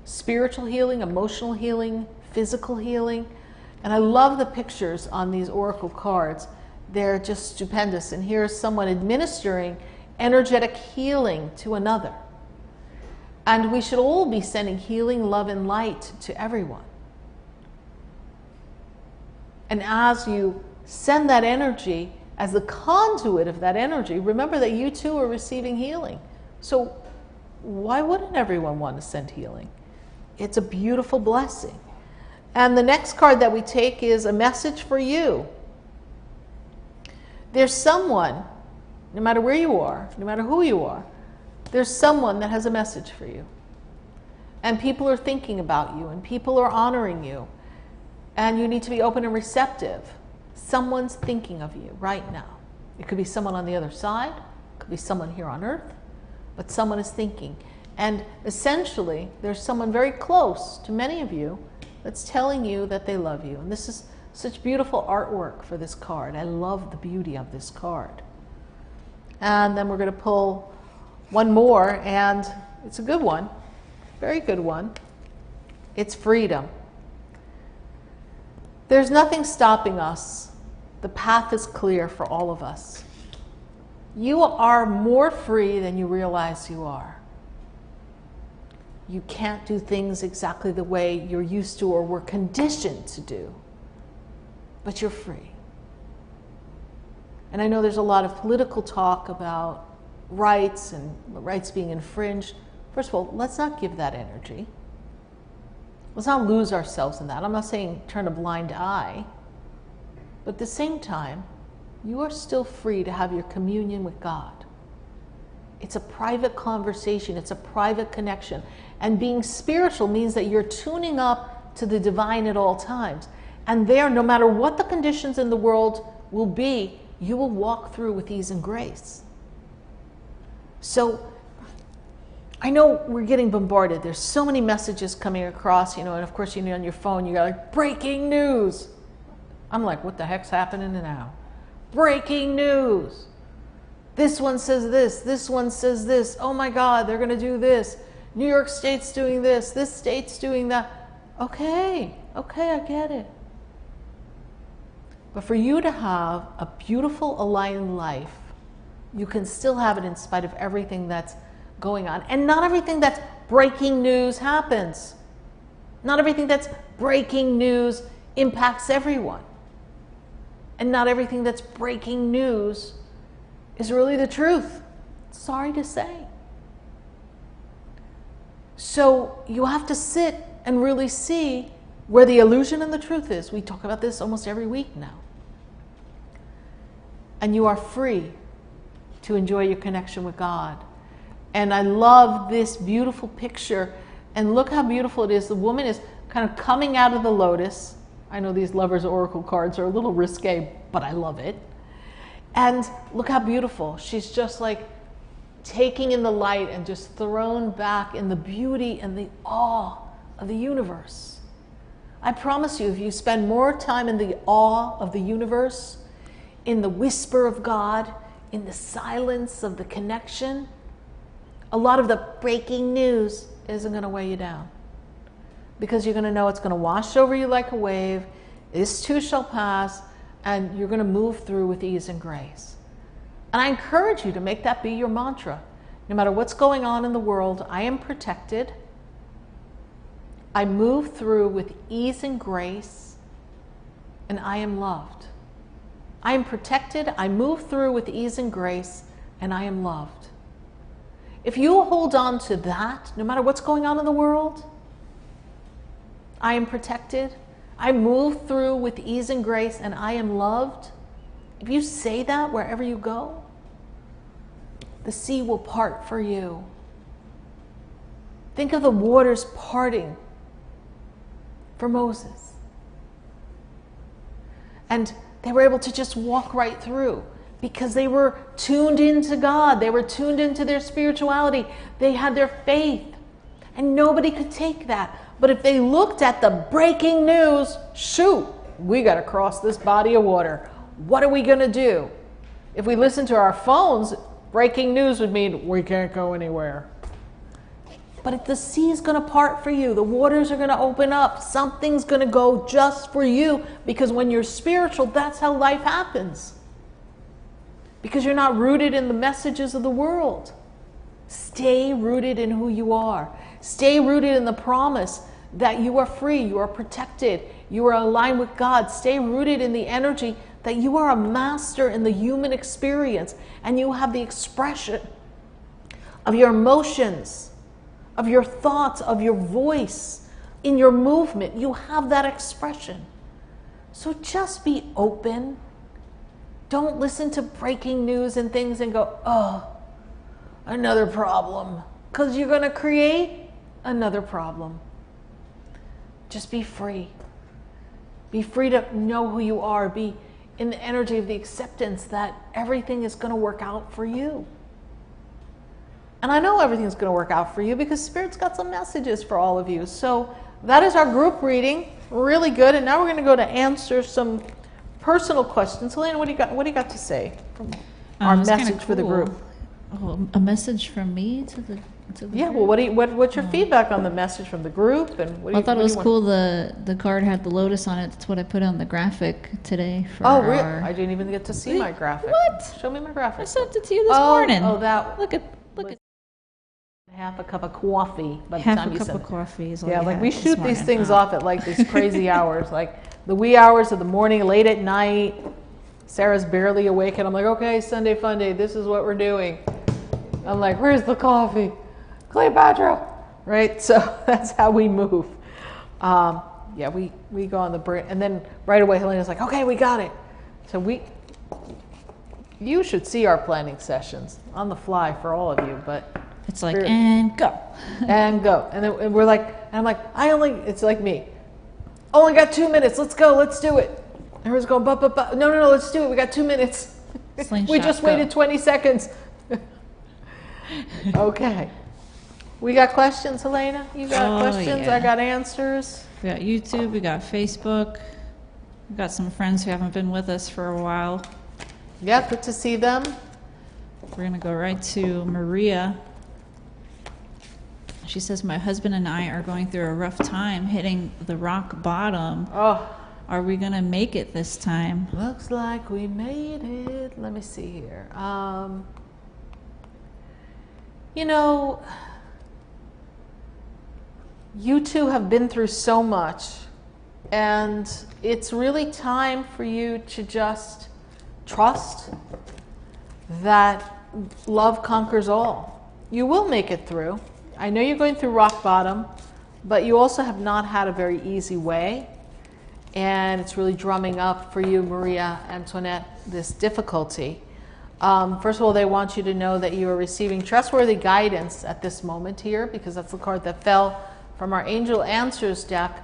Spiritual healing, emotional healing, physical healing. And I love the pictures on these oracle cards. They're just stupendous. And here's someone administering energetic healing to another. And we should all be sending healing, love, and light to everyone. And as you send that energy, as the conduit of that energy, remember that you too are receiving healing. So why wouldn't everyone want to send healing? It's a beautiful blessing. And the next card that we take is a message for you. There's someone, no matter where you are, no matter who you are, there's someone that has a message for you. And people are thinking about you, and people are honoring you. And you need to be open and receptive. Someone's thinking of you right now. It could be someone on the other side, it could be someone here on earth, but someone is thinking. And essentially, there's someone very close to many of you that's telling you that they love you. And this is such beautiful artwork for this card. I love the beauty of this card. And then we're going to pull one more, and it's a good one, very good one. It's freedom. There's nothing stopping us. The path is clear for all of us. You are more free than you realize you are. You can't do things exactly the way you're used to or were conditioned to do, but you're free. And I know there's a lot of political talk about rights and rights being infringed. First of all, let's not give that energy. Let's not lose ourselves in that. I'm not saying turn a blind eye, but at the same time, you are still free to have your communion with God. It's a private conversation. It's a private connection. And being spiritual means that you're tuning up to the divine at all times. And there, no matter what the conditions in the world will be, you will walk through with ease and grace. So I know we're getting bombarded. There's so many messages coming across, and of course, on your phone, you got like breaking news. I'm like, what the heck's happening now? Breaking news. This one says this one says this. Oh my God, they're going to do this. New York State's doing this state's doing that. Okay, Okay, I get it. But for you to have a beautiful, aligned life, you can still have it in spite of everything that's going on. And not everything that's breaking news happens. Not everything that's breaking news impacts everyone. And not everything that's breaking news is really the truth. Sorry to say. So you have to sit and really see where the illusion and the truth is. We talk about this almost every week now. And you are free to enjoy your connection with God. And I love this beautiful picture. And look how beautiful it is. The woman is kind of coming out of the lotus. I know these Lovers Oracle cards are a little risque, but I love it. And look how beautiful. She's just like taking in the light and just thrown back in the beauty and the awe of the universe. I promise you, if you spend more time in the awe of the universe, in the whisper of God, in the silence of the connection, a lot of the breaking news isn't going to weigh you down. Because you're going to know it's going to wash over you like a wave, this too shall pass, and you're going to move through with ease and grace. And I encourage you to make that be your mantra. No matter what's going on in the world, I am protected. I move through with ease and grace, and I am loved. I am protected, I move through with ease and grace, and I am loved. If you hold on to that, no matter what's going on in the world, I am protected, I move through with ease and grace, and I am loved. If you say that wherever you go, the sea will part for you. Think of the waters parting for Moses. And they were able to just walk right through because they were tuned into God. They were tuned into their spirituality. They had their faith. And nobody could take that. But if they looked at the breaking news, shoot, we got to cross this body of water. What are we going to do? If we listen to our phones, breaking news would mean we can't go anywhere. But if the sea is going to part for you, the waters are going to open up, something's going to go just for you. Because when you're spiritual, that's how life happens. Because you're not rooted in the messages of the world. Stay rooted in who you are. Stay rooted in the promise that you are free, you are protected, you are aligned with God. Stay rooted in the energy that you are a master in the human experience and you have the expression of your emotions, of your thoughts, of your voice, in your movement. You have that expression. So just be open. Don't listen to breaking news and things and go, oh, another problem. Because you're going to create another problem. Just be free. Be free to know who you are. Be in the energy of the acceptance that everything is going to work out for you. And I know everything's going to work out for you because Spirit's got some messages for all of you. So that is our group reading. Really good. And now we're going to go to answer some personal questions. Helena, what do you got to say from our message for the group? Oh, a message from me to the yeah. group? Well, what's your feedback on the message from the group? And what do I thought it was cool. The card had the lotus on it. That's what I put on the graphic today. For really? I didn't even get to see my graphic. What? Show me my graphic. I sent it to you this morning. Oh, that. Look at. Half a cup of coffee by the Half time a you cup send of it. coffee is all Yeah, you like had we this shoot morning. these things off at like these crazy hours, like the wee hours of the morning, late at night. Sarah's barely awake, and I'm like, okay, Sunday Funday, this is what we're doing. I'm like, where's the coffee? Cleopatra, right? So that's how we move. Yeah, we go on the break, and then right away Helena's like, okay, we got it. So you should see our planning sessions on the fly for all of you, but. It's like, and go. And go. And then we're like, and I'm like, it's like me. Only got 2 minutes. Let's go. Let's do it. Everyone's going, no, let's do it. We got 2 minutes. Slingshot, we just waited 20 seconds. Okay. We got questions, Helena? You got questions? Yeah. I got answers. We got YouTube. We got Facebook. We got some friends who haven't been with us for a while. Yeah, good to see them. We're going to go right to Maria. She says, my husband and I are going through a rough time hitting the rock bottom. Oh, Are we going to make it this time? looks like we made it. Let me see here. You know, you two have been through so much, and it's really time for you to just trust that love conquers all. You will make it through. I know you're going through rock bottom, but you also have not had a very easy way, and it's really drumming up for you, Maria Antoinette, this difficulty. First of all, they want you to know that you are receiving trustworthy guidance at this moment here, because that's the card that fell from our Angel Answers deck.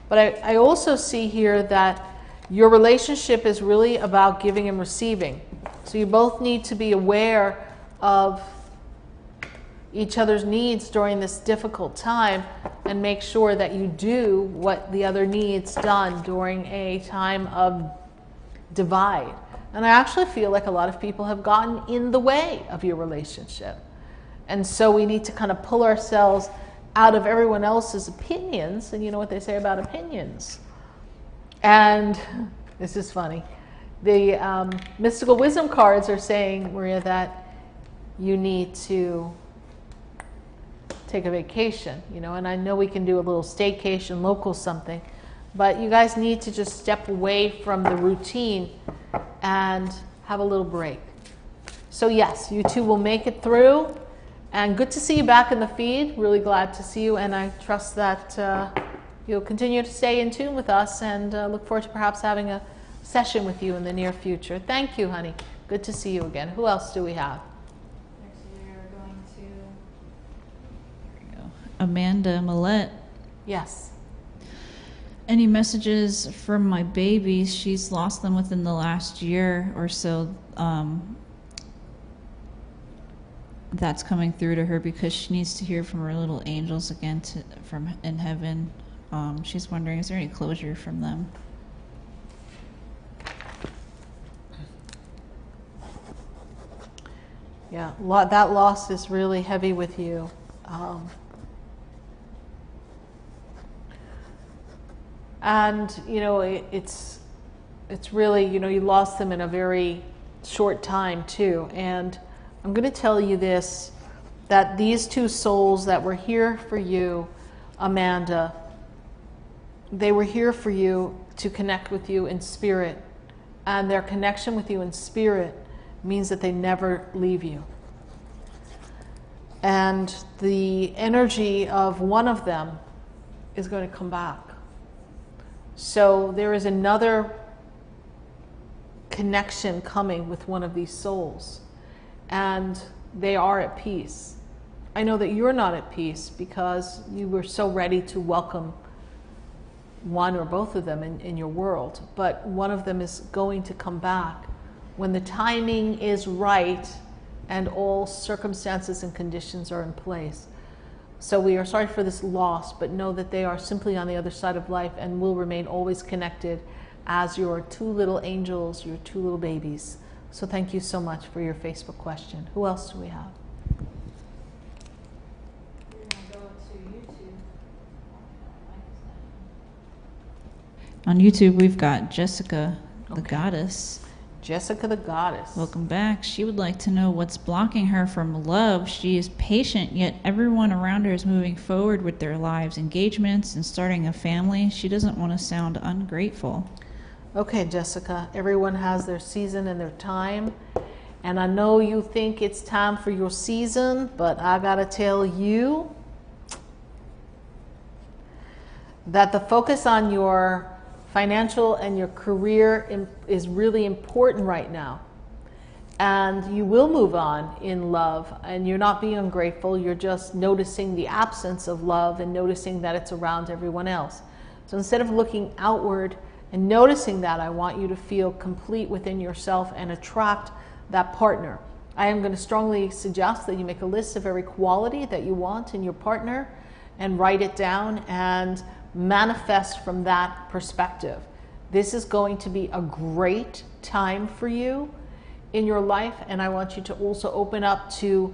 But I also see here that your relationship is really about giving and receiving. So you both need to be aware of each other's needs during this difficult time and make sure that you do what the other needs done during a time of divide. And I actually feel like a lot of people have gotten in the way of your relationship. And so we need to kind of pull ourselves out of everyone else's opinions. And you know what they say about opinions. And this is funny. The mystical wisdom cards are saying, Maria, that you need to take a vacation, you know, and I know we can do a little staycation, local something, but you guys need to just step away from the routine and have a little break. So yes, you two will make it through, and good to see you back in the feed. Really glad to see you, and I trust that you'll continue to stay in tune with us, and look forward to perhaps having a session with you in the near future. Thank you, honey. Good to see you again. Who else do we have? Next we are going to, there we go, Amanda Millette. Yes. Any messages from my baby? She's lost them within the last year or so. That's coming through to her because she needs to hear from her little angels again from in heaven. She's wondering, is there any closure from them? Yeah, that loss is really heavy with you. And, you know, it's really, you know, you lost them in a very short time, too. And I'm going to tell you this, that these two souls that were here for you, Amanda, they were here for you to connect with you in spirit. And their connection with you in spirit means that they never leave you. And the energy of one of them is going to come back. So there is another connection coming with one of these souls, and they are at peace. I know that you're not at peace because you were so ready to welcome one or both of them in your world, but one of them is going to come back when the timing is right and all circumstances and conditions are in place. So we are sorry for this loss, but know that they are simply on the other side of life and will remain always connected as your two little angels, your two little babies. So thank you so much for your Facebook question. Who else do we have? We're going to go to YouTube. On YouTube, we've got Jessica, the goddess. Jessica the goddess. Welcome back. She would like to know what's blocking her from love. She is patient, yet everyone around her is moving forward with their lives, engagements, and starting a family. She doesn't want to sound ungrateful. Okay, Jessica, everyone has their season and their time. And I know you think it's time for your season, but I gotta tell you that the focus on your financial and your career is really important right now. And you will move on in love, and you're not being ungrateful, you're just noticing the absence of love and noticing that it's around everyone else. So instead of looking outward and noticing that, I want you to feel complete within yourself and attract that partner. I am going to strongly suggest that you make a list of every quality that you want in your partner and write it down and manifest from that perspective. This is going to be a great time for you in your life, and I want you to also open up to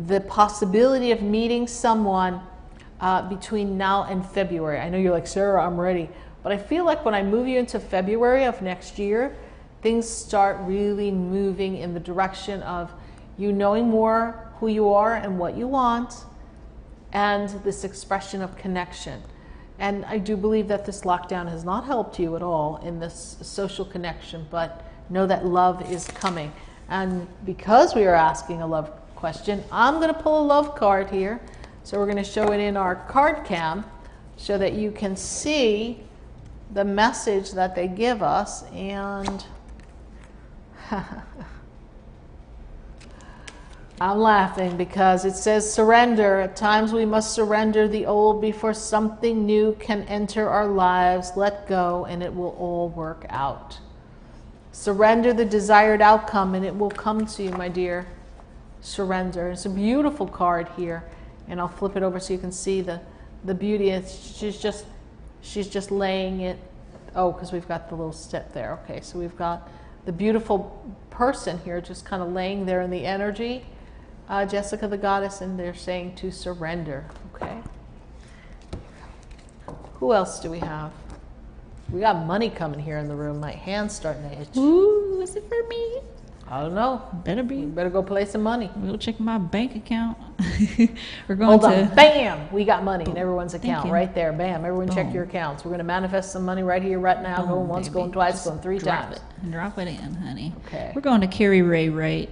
the possibility of meeting someone between now and February. I know you're like, Sarah, I'm ready. But I feel like when I move you into February of next year, things start really moving in the direction of you knowing more who you are and what you want, and this expression of connection. And I do believe that this lockdown has not helped you at all in this social connection, but know that love is coming. And because we are asking a love question, I'm going to pull a love card here. So we're going to show it in our card cam so that you can see the message that they give us. And I'm laughing because it says surrender. At times we must surrender the old before something new can enter our lives. Let go and it will all work out. Surrender the desired outcome and it will come to you, my dear. Surrender. It's a beautiful card here. And I'll flip it over so you can see the beauty. She's just laying it. Oh, because we've got the little step there. Okay, so we've got the beautiful person here just kind of laying there in the energy. Jessica the goddess, and they're saying to surrender. Okay. Who else do we have? We got money coming here in the room. My hand's starting to itch. Ooh, is it for me? I don't know. Better be. You better go play some money. We'll check my bank account. We're going Hold to. on. Bam! We got money in everyone's account you. right there. Bam! Everyone check Boom. your accounts. We're going to manifest some money right here, right now. Boom, Going once, baby. going twice, Just going three drop times. it. Drop it in, honey. Okay. We're going to Carrie Ray Wright.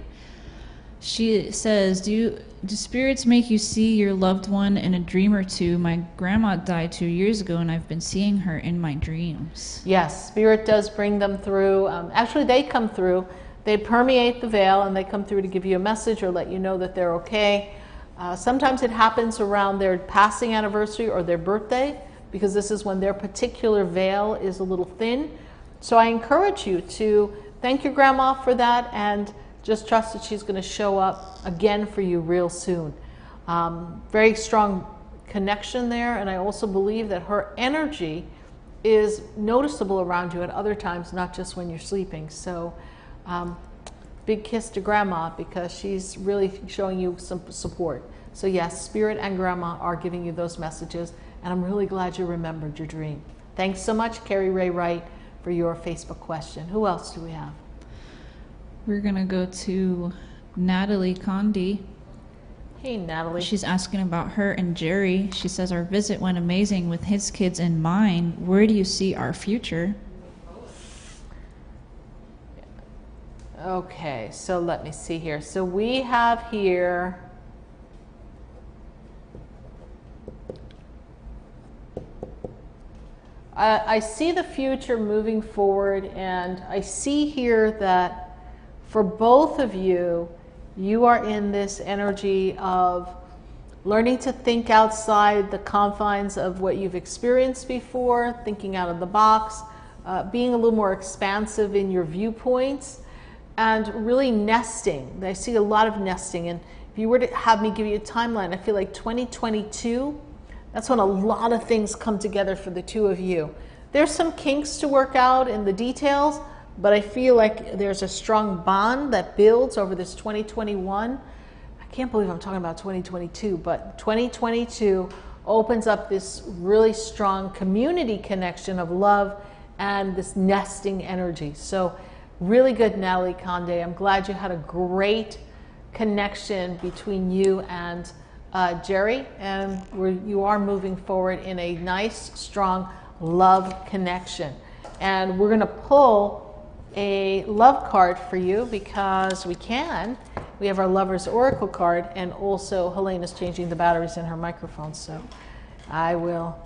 She says, do spirits make you see your loved one in a dream or two? My grandma died 2 years ago and I've been seeing her in my dreams. Yes, spirit does bring them through. Actually, they come through. They permeate the veil and they come through to give you a message or let you know that they're okay. Sometimes it happens around their passing anniversary or their birthday, because this is when their particular veil is a little thin. So I encourage you to thank your grandma for that and just trust that she's going to show up again for you real soon. Very strong connection there, and I also believe that her energy is noticeable around you at other times, not just when you're sleeping. So big kiss to grandma, because she's really showing you some support. So yes, spirit and grandma are giving you those messages, and I'm really glad you remembered your dream. Thanks so much, Carrie Ray Wright, for your Facebook question. Who else do we have? We're going to go to Natalie Condi. Hey, Natalie. She's asking about her and Jerry. She says, our visit went amazing with his kids in mind. Where do you see our future? Okay, so let me see here. So we have here, I see the future moving forward, and I see here that for both of you, you are in this energy of learning to think outside the confines of what you've experienced before, thinking out of the box, being a little more expansive in your viewpoints, and really nesting. I see a lot of nesting, and if you were to have me give you a timeline, I feel like 2022, that's when a lot of things come together for the two of you. There's some kinks to work out in the details, but I feel like there's a strong bond that builds over this 2021. I can't believe I'm talking about 2022, but 2022 opens up this really strong community connection of love and this nesting energy. So really good, Natalie Conde. I'm glad you had a great connection between you and Jerry, and you are moving forward in a nice, strong love connection. And we're going to pull a love card for you because we can. We have our Lover's Oracle card, and also Helena's changing the batteries in her microphone, so I will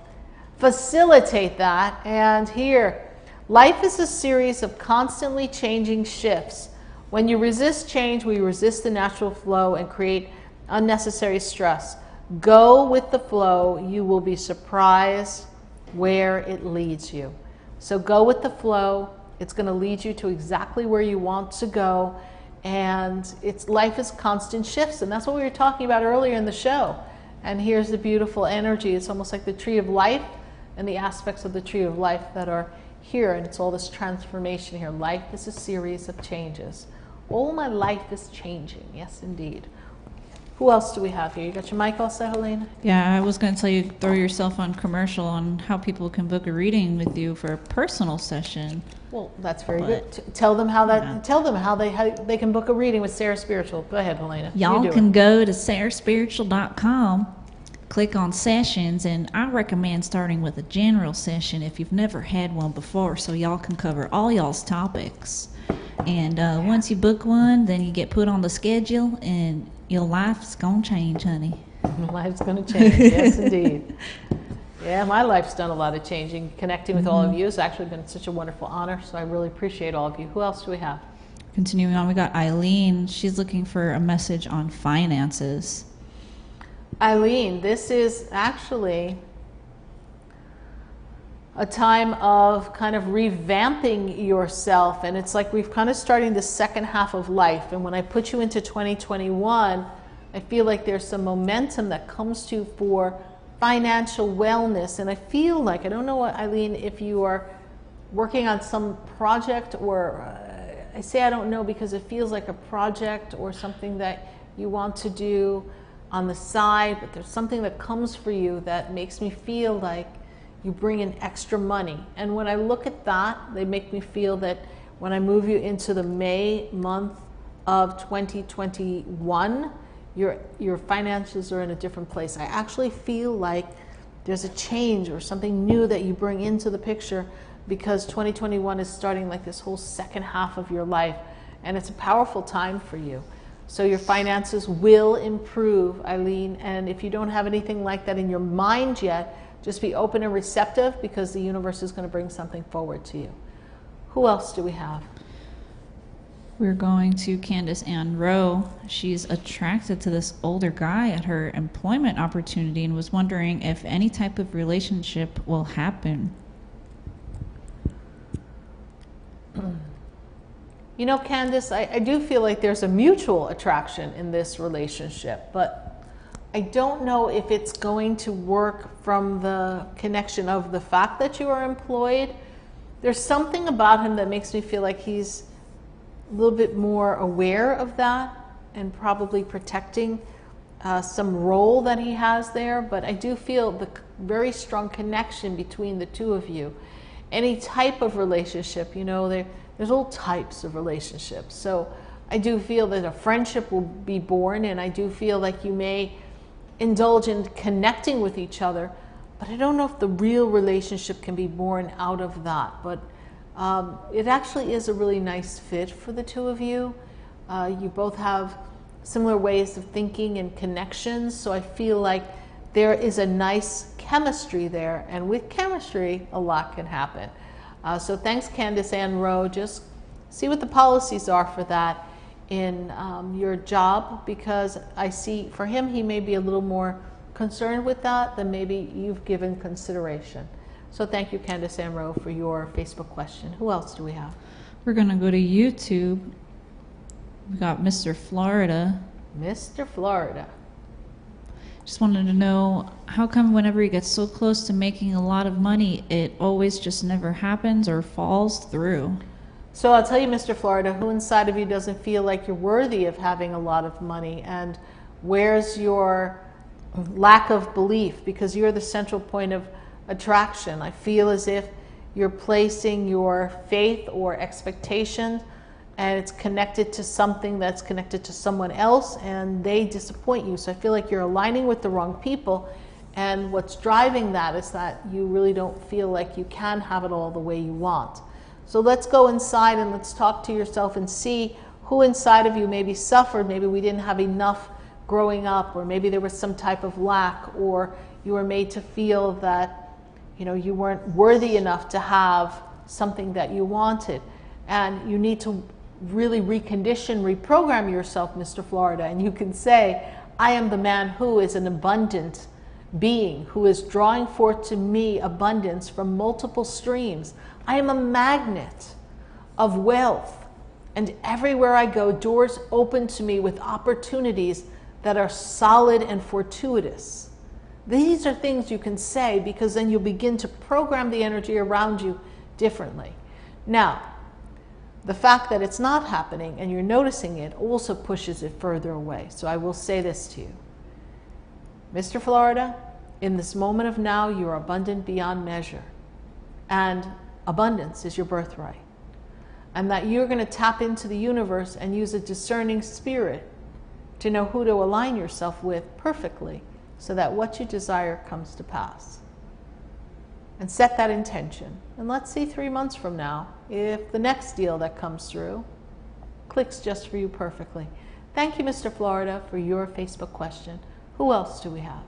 facilitate that. And here, life is a series of constantly changing shifts. When you resist change, we resist the natural flow and create unnecessary stress. Go with the flow. You will be surprised where it leads you. So go with the flow. It's going to lead you to exactly where you want to go. And life is constant shifts. And that's what we were talking about earlier in the show. And here's the beautiful energy. It's almost like the tree of life and the aspects of the tree of life that are here. And it's all this transformation here. Life is a series of changes. All my life is changing. Yes, indeed. Who else do we have here? You got your mic all set, Helena? Yeah, I was going to tell you, throw yourself on commercial on how people can book a reading with you for a personal session. Well, that's very good. Tell them how that. Yeah. Tell them how they can book a reading with Sarah Spiritual. Go ahead, Helena. Y'all can go to SarahSpiritual.com, click on sessions, and I recommend starting with a general session if you've never had one before, so y'all can cover all y'all's topics. And once you book one, then you get put on the schedule, and your life's gonna change, honey. Life's gonna change, yes, indeed. Yeah, my life's done a lot of changing. Connecting with all of you has actually been such a wonderful honor, so I really appreciate all of you. Who else do we have? Continuing on, we got Eileen. She's looking for a message on finances. Eileen, this is actually a time of kind of revamping yourself, and it's like we've kind of starting the second half of life. And when I put you into 2021, I feel like there's some momentum that comes to for financial wellness. And I feel like, I don't know what, Eileen, if you are working on some project, or I say I don't know because it feels like a project or something that you want to do on the side, but there's something that comes for you that makes me feel like you bring in extra money. And when I look at that, they make me feel that when I move you into the May month of 2021, your finances are in a different place. I actually feel like there's a change or something new that you bring into the picture, because 2021 is starting like this whole second half of your life, and it's a powerful time for you. So your finances will improve, Eileen, and if you don't have anything like that in your mind yet, just be open and receptive, because the universe is going to bring something forward to you. Who else do we have? We're going to Candace Ann Rowe. She's attracted to this older guy at her employment opportunity and was wondering if any type of relationship will happen. You know, Candace, I do feel like there's a mutual attraction in this relationship, but I don't know if it's going to work from the connection of the fact that you are employed. There's something about him that makes me feel like he's a little bit more aware of that and probably protecting some role that he has there. But I do feel the very strong connection between the two of you. Any type of relationship, you know, there's all types of relationships. So I do feel that a friendship will be born, and I do feel like you may indulge in connecting with each other, but I don't know if the real relationship can be born out of that. But it actually is a really nice fit for the two of you. You both have similar ways of thinking and connections, so I feel like there is a nice chemistry there, and with chemistry, a lot can happen. So thanks, Candace Ann Rowe. Just see what the policies are for that in your job, because I see for him, he may be a little more concerned with that than maybe you've given consideration. So thank you, Candace Ann Rowe, for your Facebook question. Who else do we have? We're going to go to YouTube. We got Mr. Florida. Mr. Florida. Just wanted to know, how come whenever he gets so close to making a lot of money, it always just never happens or falls through? So I'll tell you, Mr. Florida, who inside of you doesn't feel like you're worthy of having a lot of money, and where's your lack of belief? Because you're the central point of attraction. I feel as if you're placing your faith or expectation, and it's connected to something that's connected to someone else, and they disappoint you. So I feel like you're aligning with the wrong people, and what's driving that is that you really don't feel like you can have it all the way you want. So let's go inside and let's talk to yourself and see who inside of you maybe suffered. Maybe we didn't have enough growing up, or maybe there was some type of lack, or you were made to feel that, you know, you weren't worthy enough to have something that you wanted. And you need to really recondition, reprogram yourself, Mr. Florida. And you can say, I am the man who is an abundant being, who is drawing forth to me abundance from multiple streams. I am a magnet of wealth, and everywhere I go, doors open to me with opportunities that are solid and fortuitous. These are things you can say, because then you'll begin to program the energy around you differently. Now, the fact that it's not happening and you're noticing it also pushes it further away. So I will say this to you. Mr. Florida, in this moment of now, you're abundant beyond measure. And abundance is your birthright. And that you're going to tap into the universe and use a discerning spirit to know who to align yourself with perfectly so that what you desire comes to pass. And set that intention. And let's see 3 months from now if the next deal that comes through clicks just for you perfectly. Thank you, Mr. Florida, for your Facebook question. Who else do we have?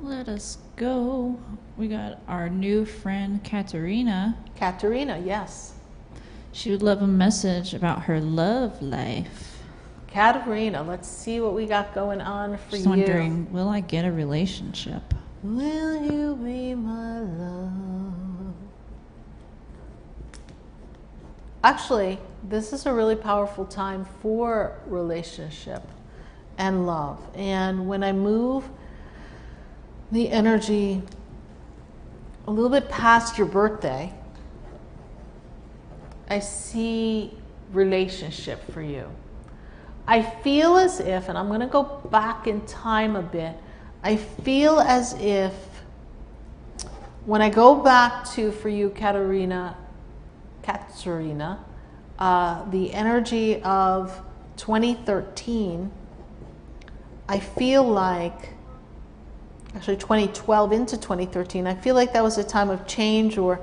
Let us go. We got our new friend, Katerina. Katerina, yes. She would love a message about her love life. Katerina, let's see what we got going on for She's you. wondering, will I get a relationship? Will you be my love? Actually, this is a really powerful time for relationship and love. And when I move the energy a little bit past your birthday, I see relationship for you. I feel as if, and I'm going to go back in time a bit, I feel as if when I go back to, for you, Katerina, the energy of 2013, I feel like, actually 2012 into 2013, I feel like that was a time of change or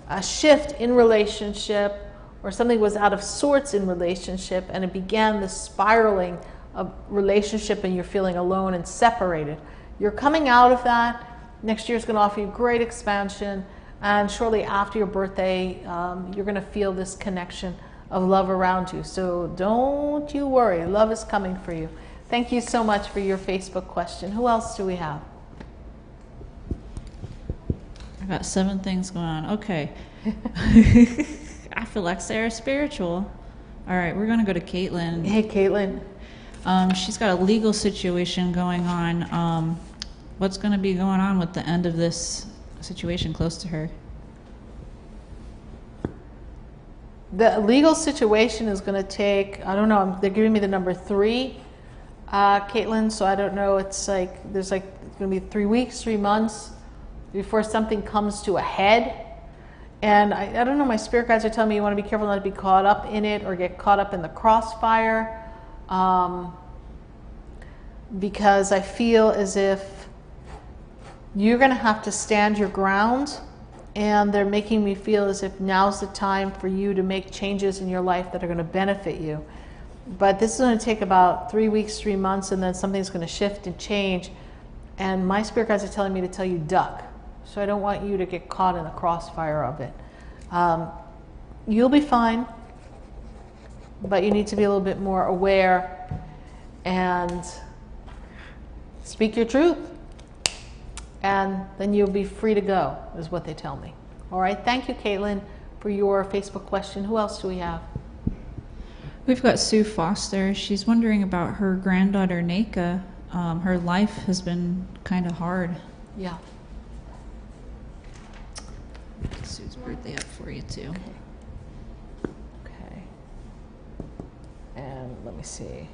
a shift in relationship, or something was out of sorts in relationship, and it began the spiraling of relationship and you're feeling alone and separated. You're coming out of that. Next year is going to offer you great expansion, and shortly after your birthday, you're going to feel this connection of love around you. So don't you worry, love is coming for you. Thank you so much for your Facebook question. Who else do we have? I got 7 things going on. Okay. I feel like SarahSpiritual. All right, we're going to go to Caitlin. Hey, Caitlin. She's got a legal situation going on. What's going to be going on with the end of this situation close to her? The legal situation is going to take, I don't know, they're giving me the number 3, Caitlin, so I don't know, it's like, there's like, it's going to be 3 weeks, 3 months before something comes to a head. And I don't know, my spirit guides are telling me you want to be careful not to be caught up in it or get caught up in the crossfire, because I feel as if you're going to have to stand your ground, and they're making me feel as if now's the time for you to make changes in your life that are going to benefit you. But this is going to take about 3 weeks, 3 months, and then something's going to shift and change. And my spirit guides are telling me to tell you duck. So I don't want you to get caught in the crossfire of it. You'll be fine, but you need to be a little bit more aware and speak your truth. And then you'll be free to go, is what they tell me. All right, thank you, Caitlin, for your Facebook question. Who else do we have? We've got Sue Foster. She's wondering about her granddaughter, Naka. Her life has been kind of hard. Yeah. Sue's birthday up for you, too. Okay. And let me see.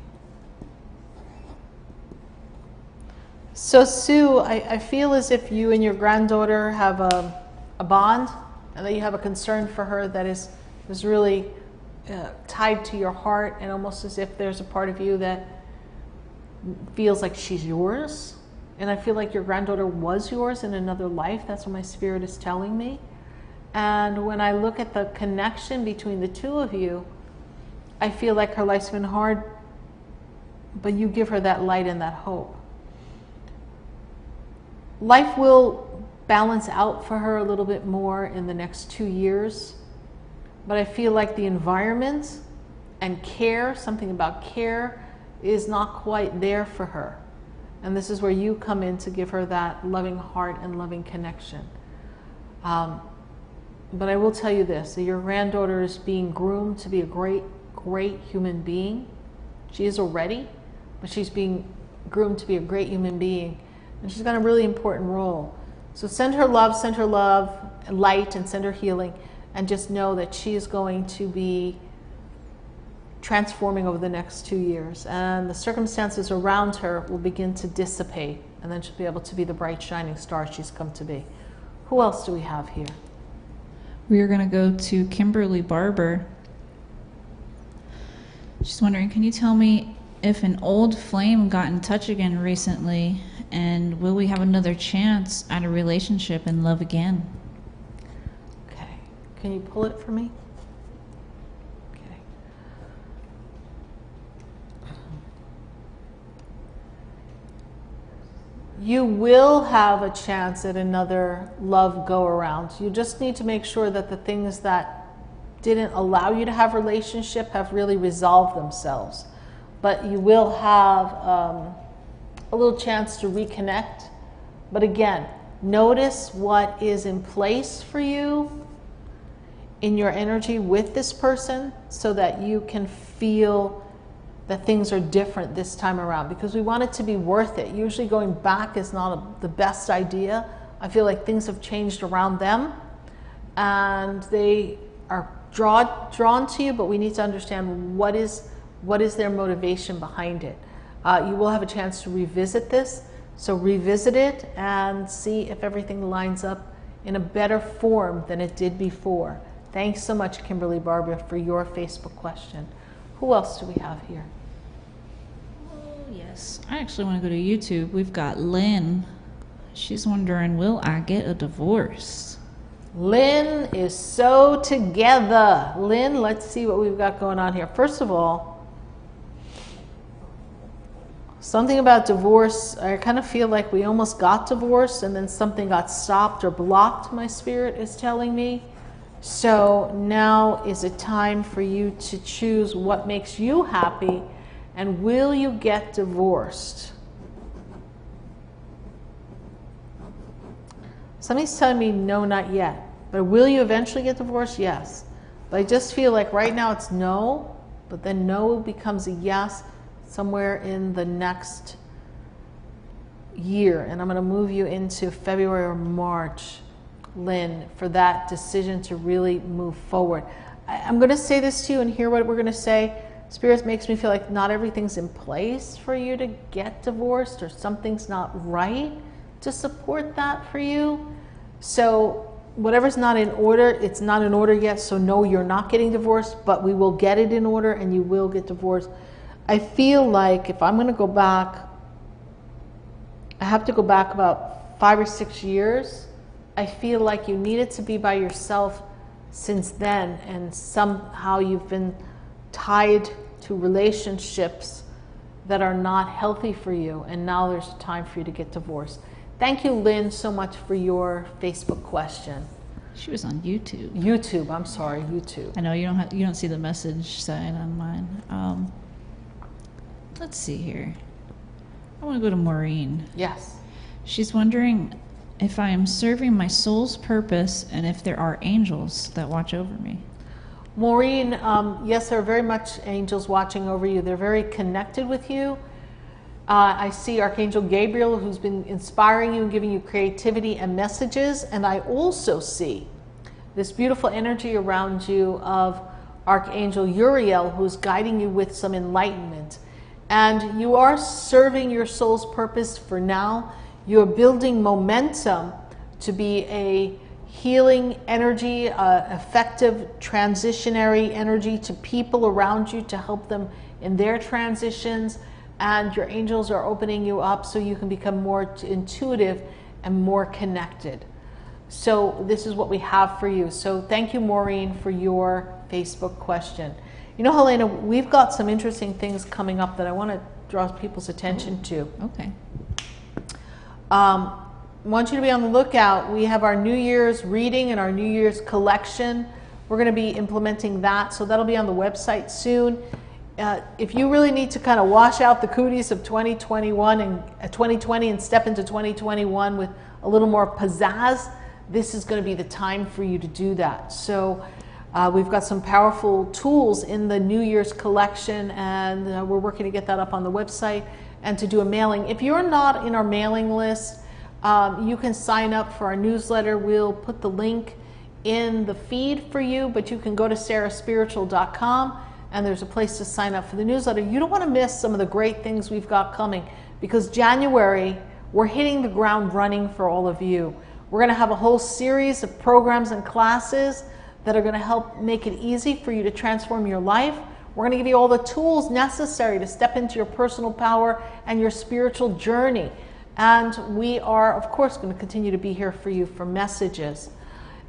So Sue, I feel as if you and your granddaughter have a bond, and that you have a concern for her that is really tied to your heart, and almost as if there's a part of you that feels like she's yours. And I feel like your granddaughter was yours in another life. That's what my spirit is telling me. And when I look at the connection between the two of you, I feel like her life's been hard, but you give her that light and that hope. Life will balance out for her a little bit more in the next 2 years, but I feel like the environment and care, something about care, is not quite there for her. And this is where you come in to give her that loving heart and loving connection. But I will tell you this, that your granddaughter is being groomed to be a great, great human being. She is already, but she's being groomed to be a great human being. And she's got a really important role. So send her love, light, and send her healing. and just know that she is going to be transforming over the next 2 years, and the circumstances around her will begin to dissipate, and then she'll be able to be the bright shining star she's come to be. Who else do we have here? We are going to go to Kimberly Barber. She's wondering, can you tell me if an old flame got in touch again recently, and will we have another chance at a relationship and love again? Okay, can you pull it for me? Okay. You will have a chance at another love go around. You just need to make sure that the things that didn't allow you to have relationship have really resolved themselves. But you will have a little chance to reconnect. But again, notice what is in place for you in your energy with this person so that you can feel that things are different this time around, because we want it to be worth it. Usually going back is not the best idea. I feel like things have changed around them and they are drawn to you, but we need to understand what is their motivation behind it. You will have a chance to revisit this, so revisit it and see if everything lines up in a better form than it did before. Thanks so much, Kimberly Barber, for your Facebook question. Who else do we have here? Oh, yes. I actually want to go to YouTube. We've got Lynn. She's wondering, will I get a divorce? Lynn is so together. Lynn, let's see what we've got going on here. First of all, something about divorce, I kind of feel like we almost got divorced and then something got stopped or blocked, my spirit is telling me. So now is a time for you to choose what makes you happy, and will you get divorced? Somebody's telling me no, not yet. But will you eventually get divorced? Yes. But I just feel like right now it's no, but then no becomes a yes somewhere in the next year. And I'm going to move you into February or March, Lynn, for that decision to really move forward. I'm going to say this to you and hear what we're going to say. Spirit makes me feel like not everything's in place for you to get divorced, or something's not right to support that for you. So whatever's not in order, it's not in order yet. So no, you're not getting divorced, but we will get it in order and you will get divorced. I feel like if I'm going to go back, I have to go back about 5 or 6 years. I feel like you needed to be by yourself since then, and somehow you've been tied to relationships that are not healthy for you, and now there's a time for you to get divorced. Thank you, Lynn, so much for your Facebook question. She was on YouTube. YouTube, I'm sorry, YouTube. I know you don't see the message sign on mine. Let's see here. I want to go to Maureen. Yes. She's wondering if I am serving my soul's purpose and if there are angels that watch over me. Maureen, yes, there are very much angels watching over you. They're very connected with you. I see Archangel Gabriel, who's been inspiring you and giving you creativity and messages. And I also see this beautiful energy around you of Archangel Uriel, who's guiding you with some enlightenment. And you are serving your soul's purpose for now. You're building momentum to be a healing energy, effective transitionary energy to people around you to help them in their transitions. And your angels are opening you up so you can become more intuitive and more connected. So this is what we have for you. So thank you, Maureen, for your Facebook question. You know, Helena, we've got some interesting things coming up that I want to draw people's attention to. Okay. I want you to be on the lookout. We have our New Year's reading and our New Year's collection. We're going to be implementing that, so that'll be on the website soon. If you really need to kind of wash out the cooties of 2021 and 2020 and step into 2021 with a little more pizzazz, this is going to be the time for you to do that. So we've got some powerful tools in the New Year's collection, and we're working to get that up on the website and to do a mailing. If you're not in our mailing list, you can sign up for our newsletter. We'll put the link in the feed for you, but you can go to SarahSpiritual.com and there's a place to sign up for the newsletter. You don't want to miss some of the great things we've got coming, because January, we're hitting the ground running for all of you. We're going to have a whole series of programs and classes that are going to help make it easy for you to transform your life. We're going to give you all the tools necessary to step into your personal power and your spiritual journey. And we are, of course, going to continue to be here for you for messages.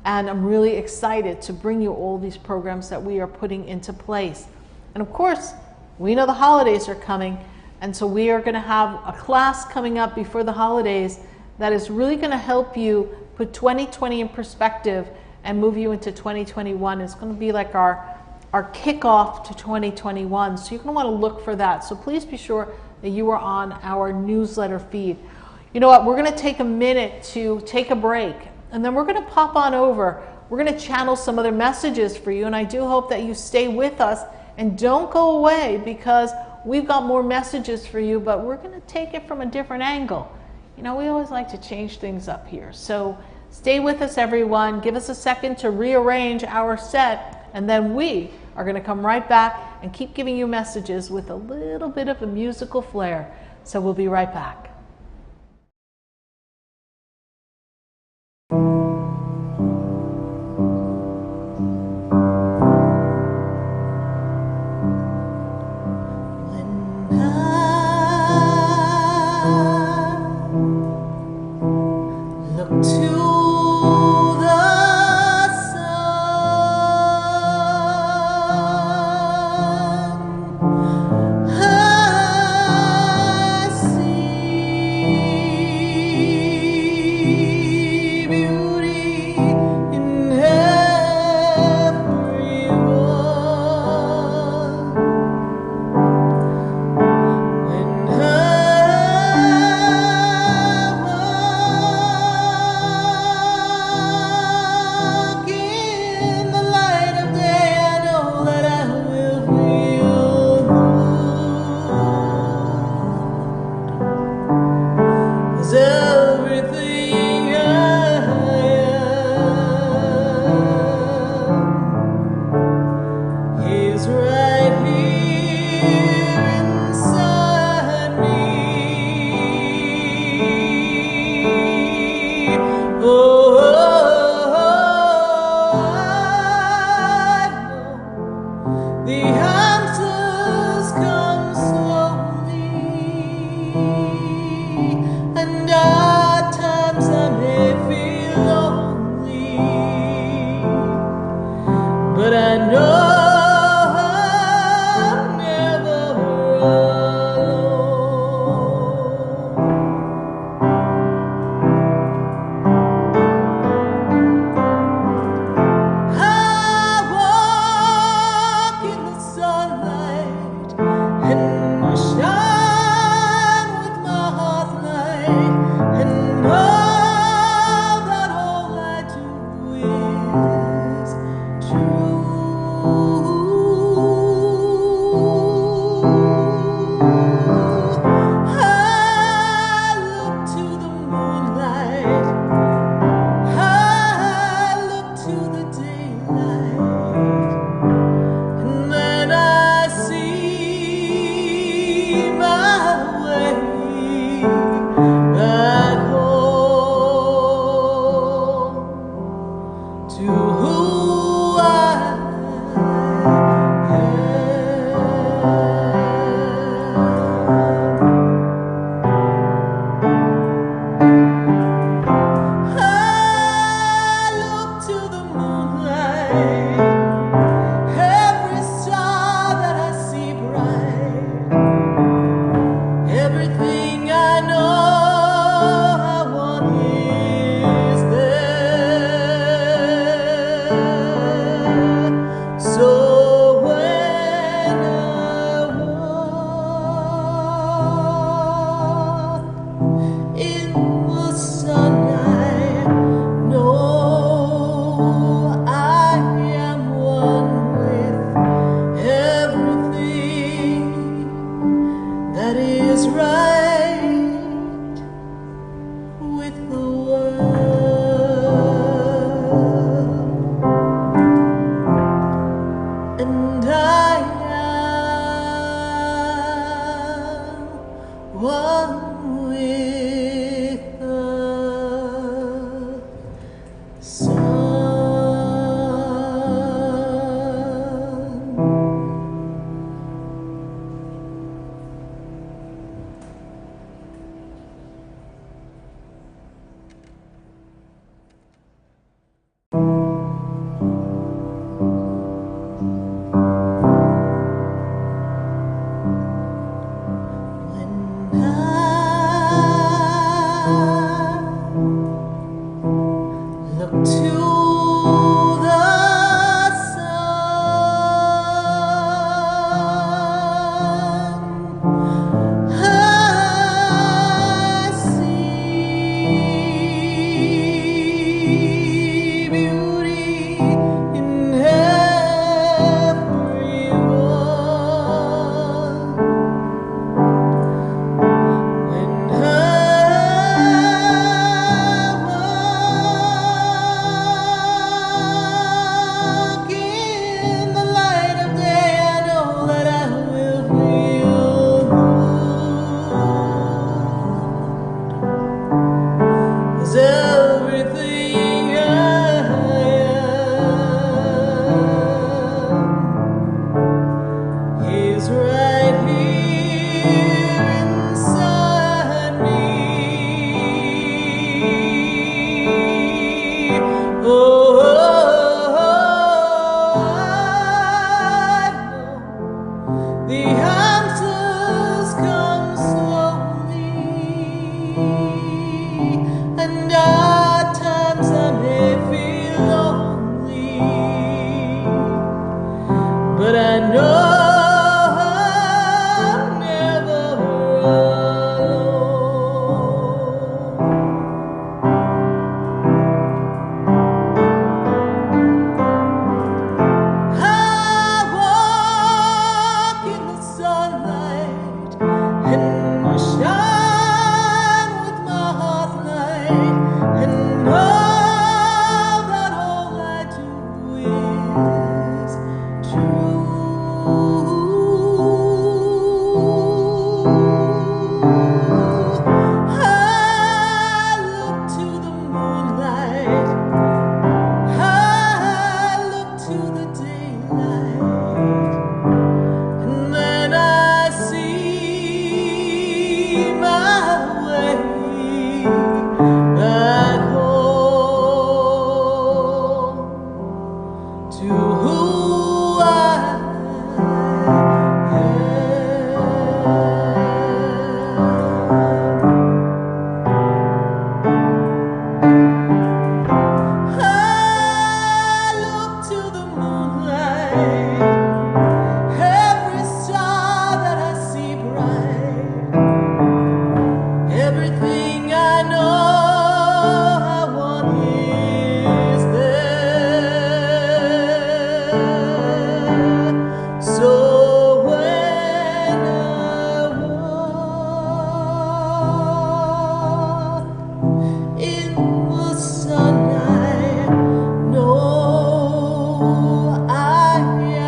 And I'm really excited to bring you all these programs that we are putting into place. And of course, we know the holidays are coming, and so we are going to have a class coming up before the holidays that is really going to help you put 2020 in perspective and move you into 2021. It's going to be like our kickoff to 2021. So you're going to want to look for that. So please be sure that you are on our newsletter feed. You know what? We're going to take a minute to take a break, and then we're going to pop on over. We're going to channel some other messages for you, and I do hope that you stay with us and don't go away, because we've got more messages for you, but we're going to take it from a different angle. You know, we always like to change things up here. So stay with us, everyone. Give us a second to rearrange our set, and then we are going to come right back and keep giving you messages with a little bit of a musical flair. So we'll be right back. Sunlight. the answers come slowly, and at times I may feel lonely, but I know I'm never shine with my heart light, and know that all I do is true. I look to the moonlight, I look to the daylight, and then I see my way back home to who I am. I look to the moonlight, every star that I see bright, everything I know I want is there. So when I walk in the sun, I know I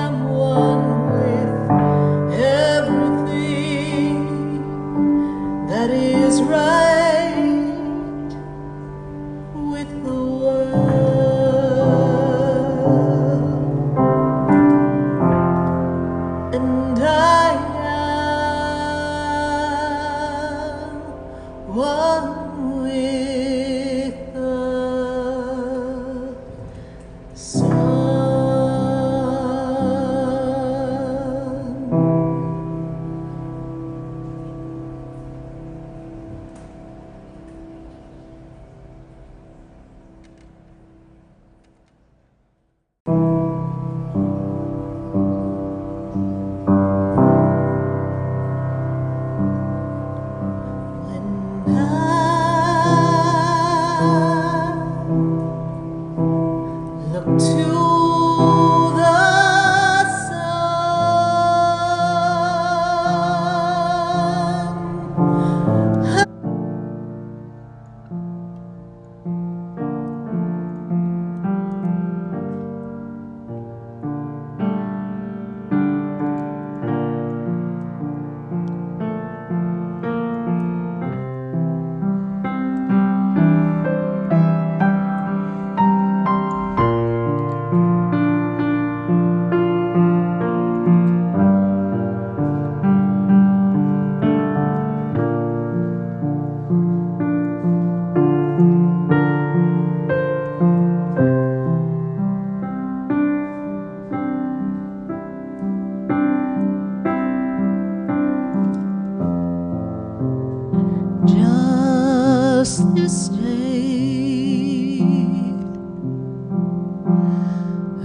am one with everything that is right with the world, and I am one with the sun. When I look to the sun, just this day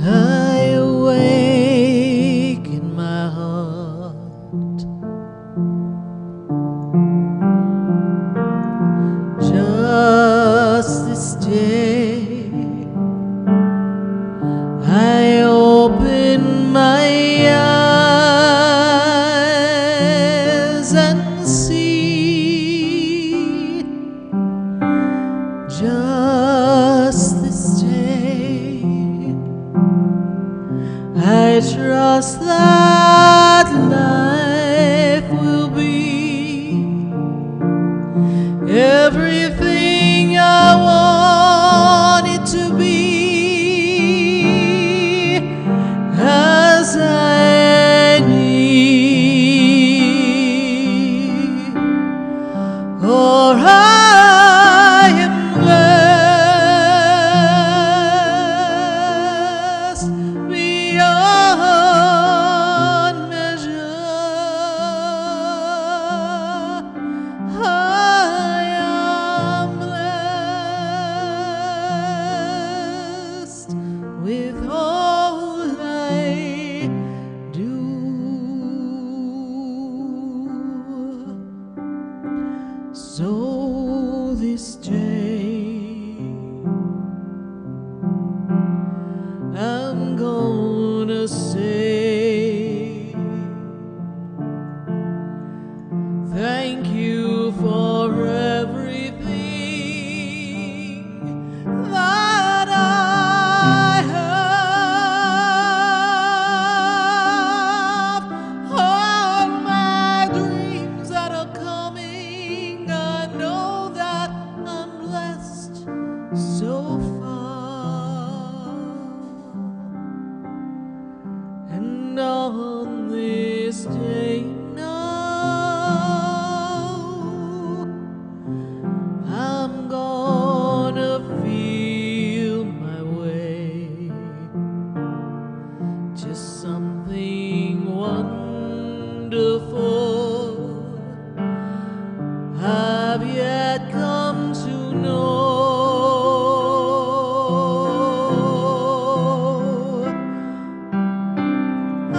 I awake in my heart. Just this day I open my eyes and see So this day I'm gonna say thank you for everything that I have. All my dreams that are coming, I know that I'm blessed so far. And on this day now, I'm gonna feel my way. Just something wonderful I've yet come to know. I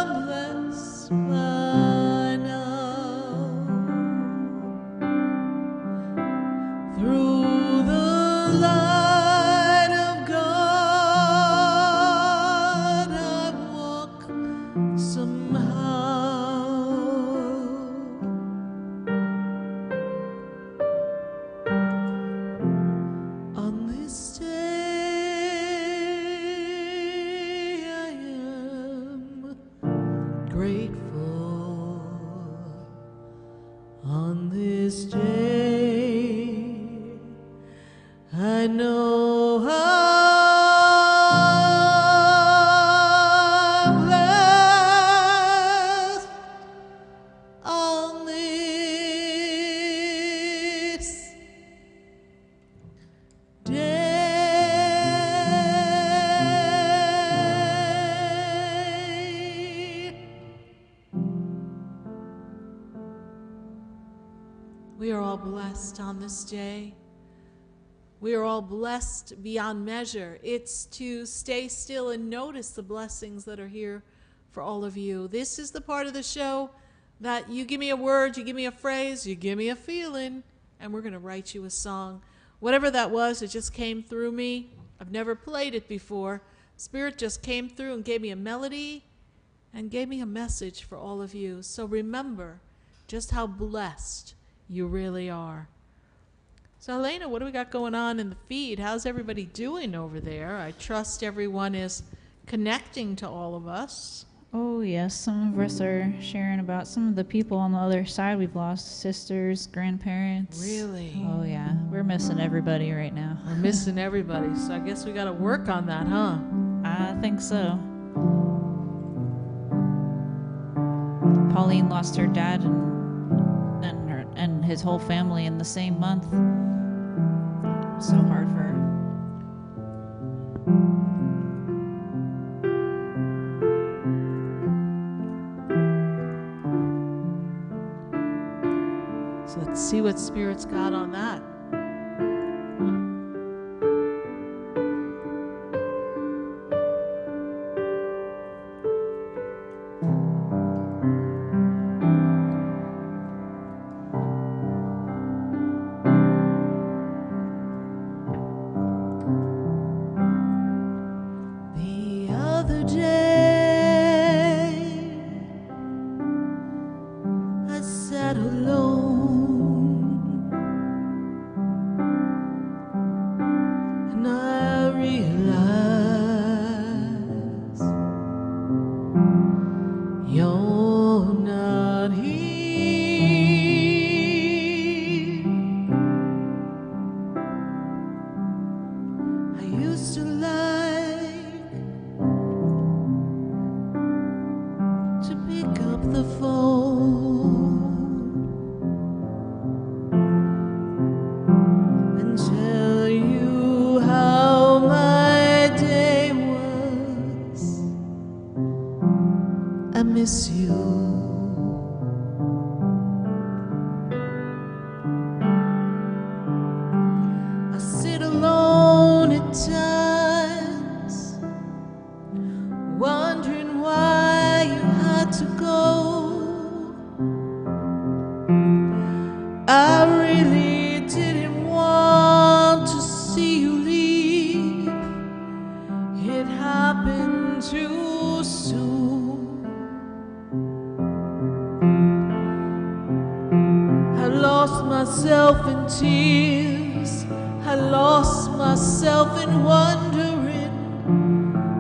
am blessed by now. Through the light of God, I walk somehow. On this day, I am grateful. On this day, I know I'm blessed. On this day. We are all blessed on this day. We are all blessed beyond measure. It's to stay still and notice the blessings that are here for all of you. This is the part of the show that you give me a word, you give me a phrase, you give me a feeling, and we're going to write you a song. Whatever that was, it just came through me. I've never played it before. Spirit just came through and gave me a melody and gave me a message for all of you. So remember just how blessed you really are. So Elena, what do we got going on in the feed? How's everybody doing over there? I trust everyone is connecting to all of us. Oh, yes. Some of us are sharing about some of the people on the other side we've lost. Sisters, grandparents. Really? Oh, yeah. We're missing everybody right now. We're missing everybody, so I guess we got to work on that, huh? I think so. Pauline lost her dad and his whole family in the same month. So hard for her. So let's see what Spirit's got on that. The other day, I sat alone, and I realized you're not here. I used to like to pick up the phone and tell you how my day was. I miss you. I sit alone at times, wondering why you had to go. too soon. I lost myself in tears, I lost myself in wondering,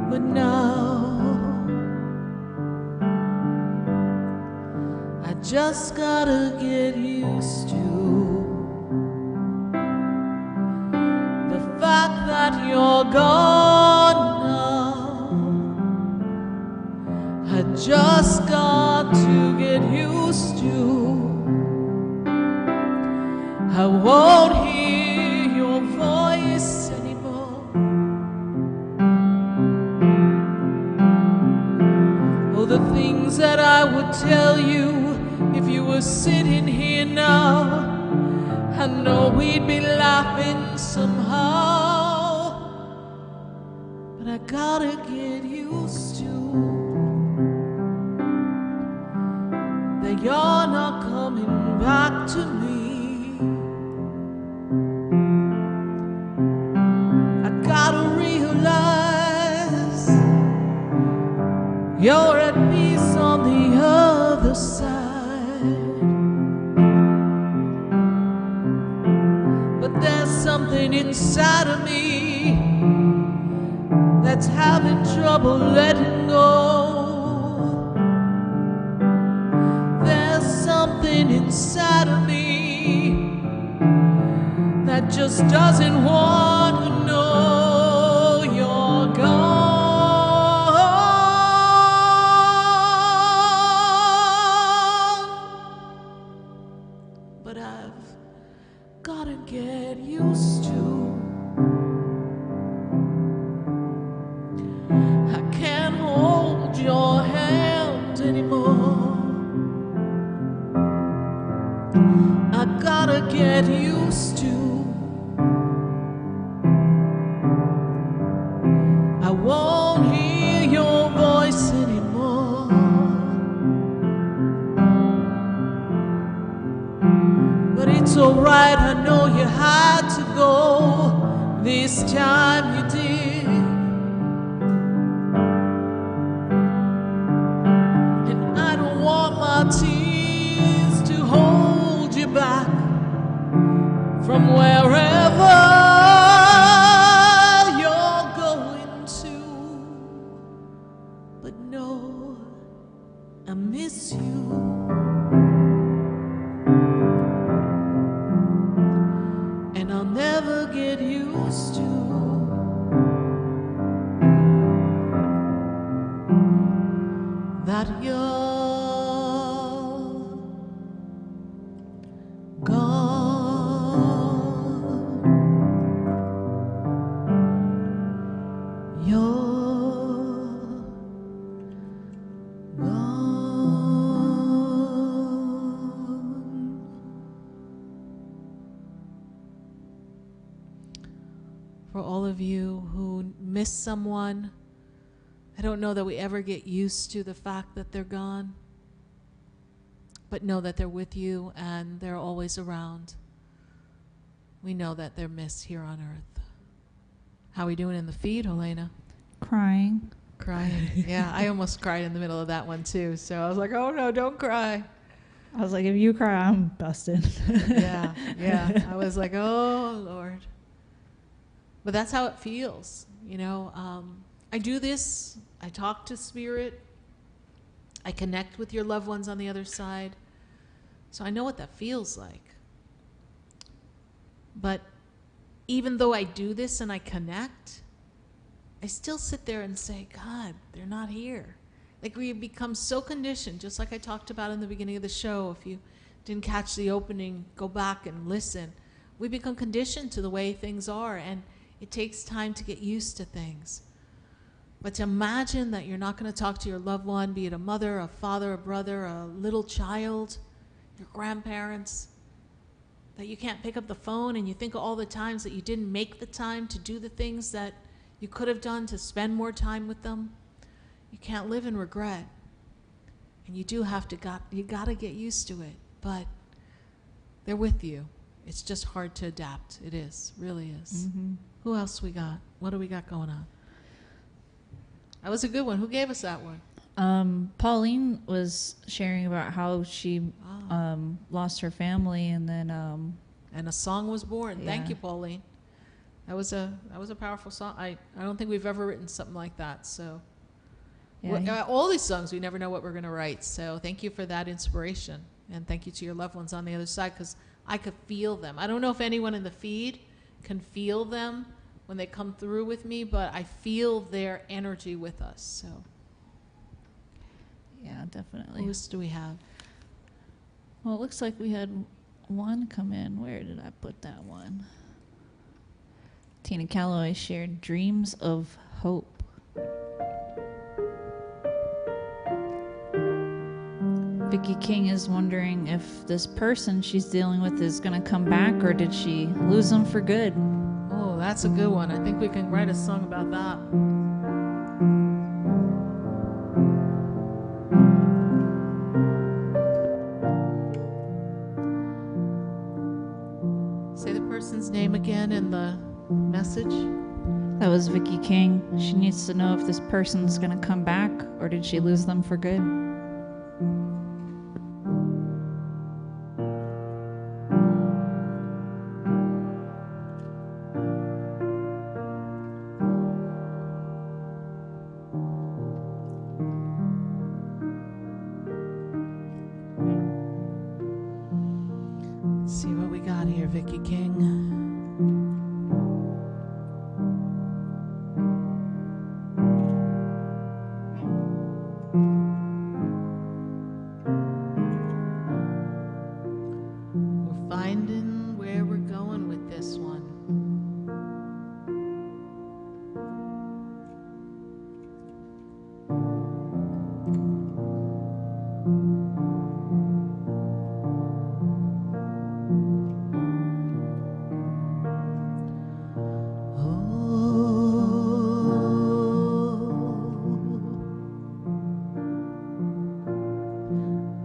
but now I just gotta get used to the fact that you're gone now. I just got to get used to. I won't hear your voice anymore. Oh, the things that I would tell you if you were sitting here now. I know we'd be laughing somehow, but I gotta get used to that you're not coming back to me. I gotta realize you're at peace on the other side. But there's something inside of me that's having trouble letting go. There's something inside of me that just doesn't want to know you're gone. But I've gotta get used to. I can't hold your hand anymore. I gotta get used to. I won't hear your voice anymore. But it's alright, I know you had to go. This time you did. And I don't want my tears to hold you back from wherever you're going to. But no, I miss you. And I'll never get used to that you're gone. You're gone. For all of you who miss someone, I don't know that we ever get used to the fact that they're gone, but know that they're with you and they're always around. We know that they're missed here on earth. How are we doing in the feed, Helena? Crying. Crying. Yeah, I almost cried in the middle of that one too. So I was like, oh no, don't cry. I was like, if you cry, I'm busted. Yeah. I was like, oh Lord. But that's how it feels, you know. I do this. I talk to Spirit. I connect with your loved ones on the other side. So I know what that feels like. But even though I do this and I connect, I still sit there and say, God, they're not here. Like we become so conditioned, just like I talked about in the beginning of the show. If you didn't catch the opening, go back and listen. We become conditioned to the way things are, and it takes time to get used to things. But to imagine that you're not going to talk to your loved one, be it a mother, a father, a brother, a little child, your grandparents, that you can't pick up the phone, and you think of all the times that you didn't make the time to do the things that you could have done to spend more time with them. You can't live in regret. And you do have to, you got to get used to it. But they're with you. It's just hard to adapt. It is, really is. Mm-hmm. Who else we got? What do we got going on? That was a good one. Who gave us that one? Pauline was sharing about how she lost her family, and then And a song was born. Yeah. Thank you, Pauline. That was a powerful song. I don't think we've ever written something like that. So all these songs, we never know what we're going to write. So thank you for that inspiration, and thank you to your loved ones on the other side, because I could feel them. I don't know if anyone in the feed can feel them when they come through with me, but I feel their energy with us. So yeah, definitely. who else do we have? Well, it looks like we had one come in. Where did I put that one? Tina Calloway shared Dreams of Hope. Vicky King is wondering if this person she's dealing with is going to come back, or did she lose them for good? Oh, that's a good one. I think we can write a song about that. Say the person's name again in the message. That was Vicky King. She needs to know if this person's going to come back, or did she lose them for good? Let's see what we got here, Vicky King. We're finding where we're going with this one.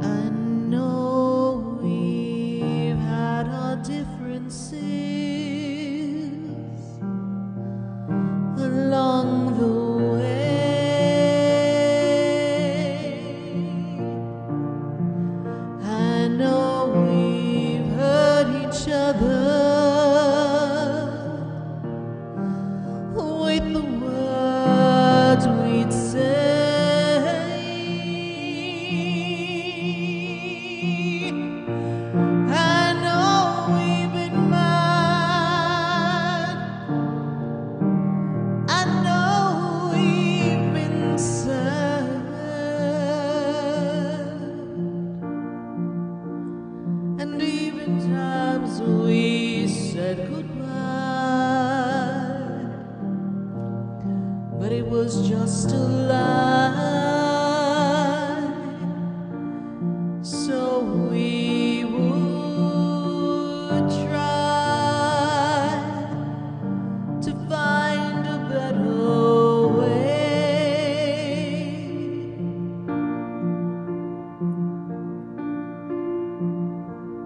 I know we've had our differences along the way. I know we've hurt each other with the words we'd say. I know we've been mad. I know we've been sad. And even times we said goodbye. But it was just a lie. So we would try to find a better way.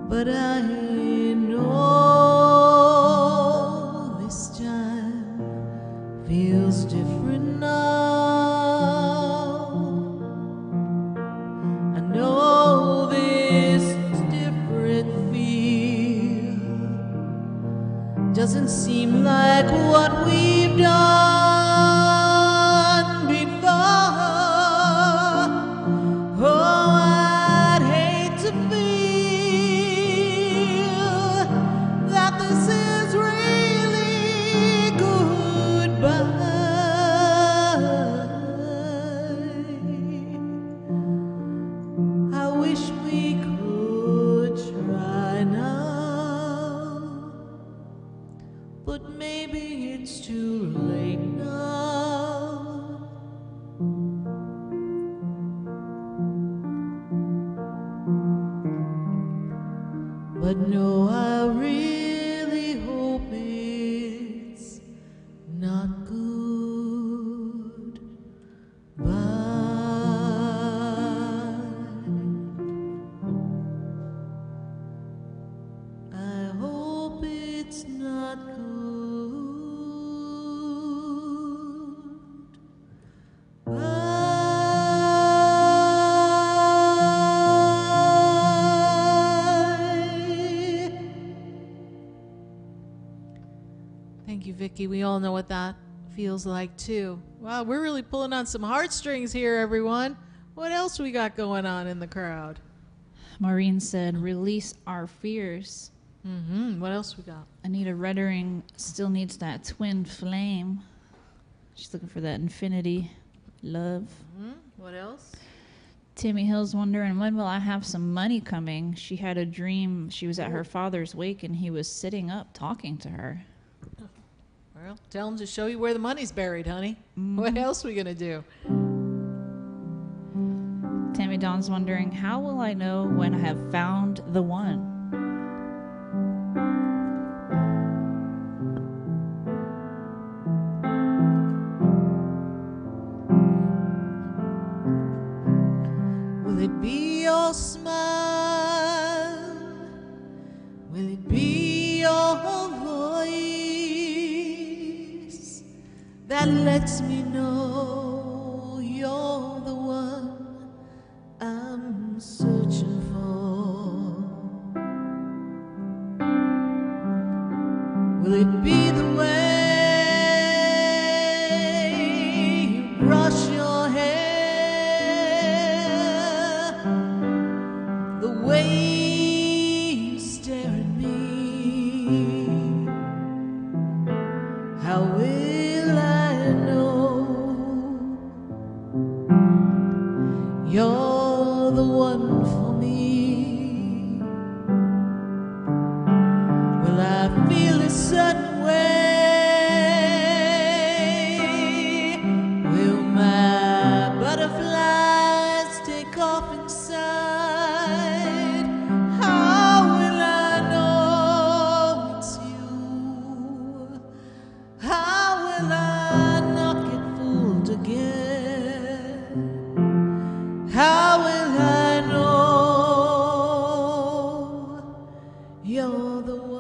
But I know this time feels different now. I know this different feel doesn't seem like what we've done before. Oh, I'd hate to feel that this is really goodbye. I wish we could try now, but maybe it's too late now. But no, I really hope it's not good. I hope it's not good. you, Vicky. We all know what that feels like, too. Wow, we're really pulling on some heartstrings here, everyone. What else we got going on in the crowd? Maureen said, release our fears. What else we got? Anita Reddering still needs that twin flame. She's looking for that infinity love. What else? Timmy Hill's wondering, when will I have some money coming? She had a dream. She was at her father's wake, and he was sitting up talking to her. Well, tell him to show you where the money's buried, honey. What else we going to do? Tammy Dawn's wondering, how will I know when I have found the one? Will it be your smile? Will it be your voice that lets me know you're the one I'm searching for? Will it be the way you brush your hair, the way you stare at me? How will I know you're the one for me? Will I feel a certain way? Will my butterflies take off inside? How will I know it's you? How will I not get fooled again? How will I know you're the one?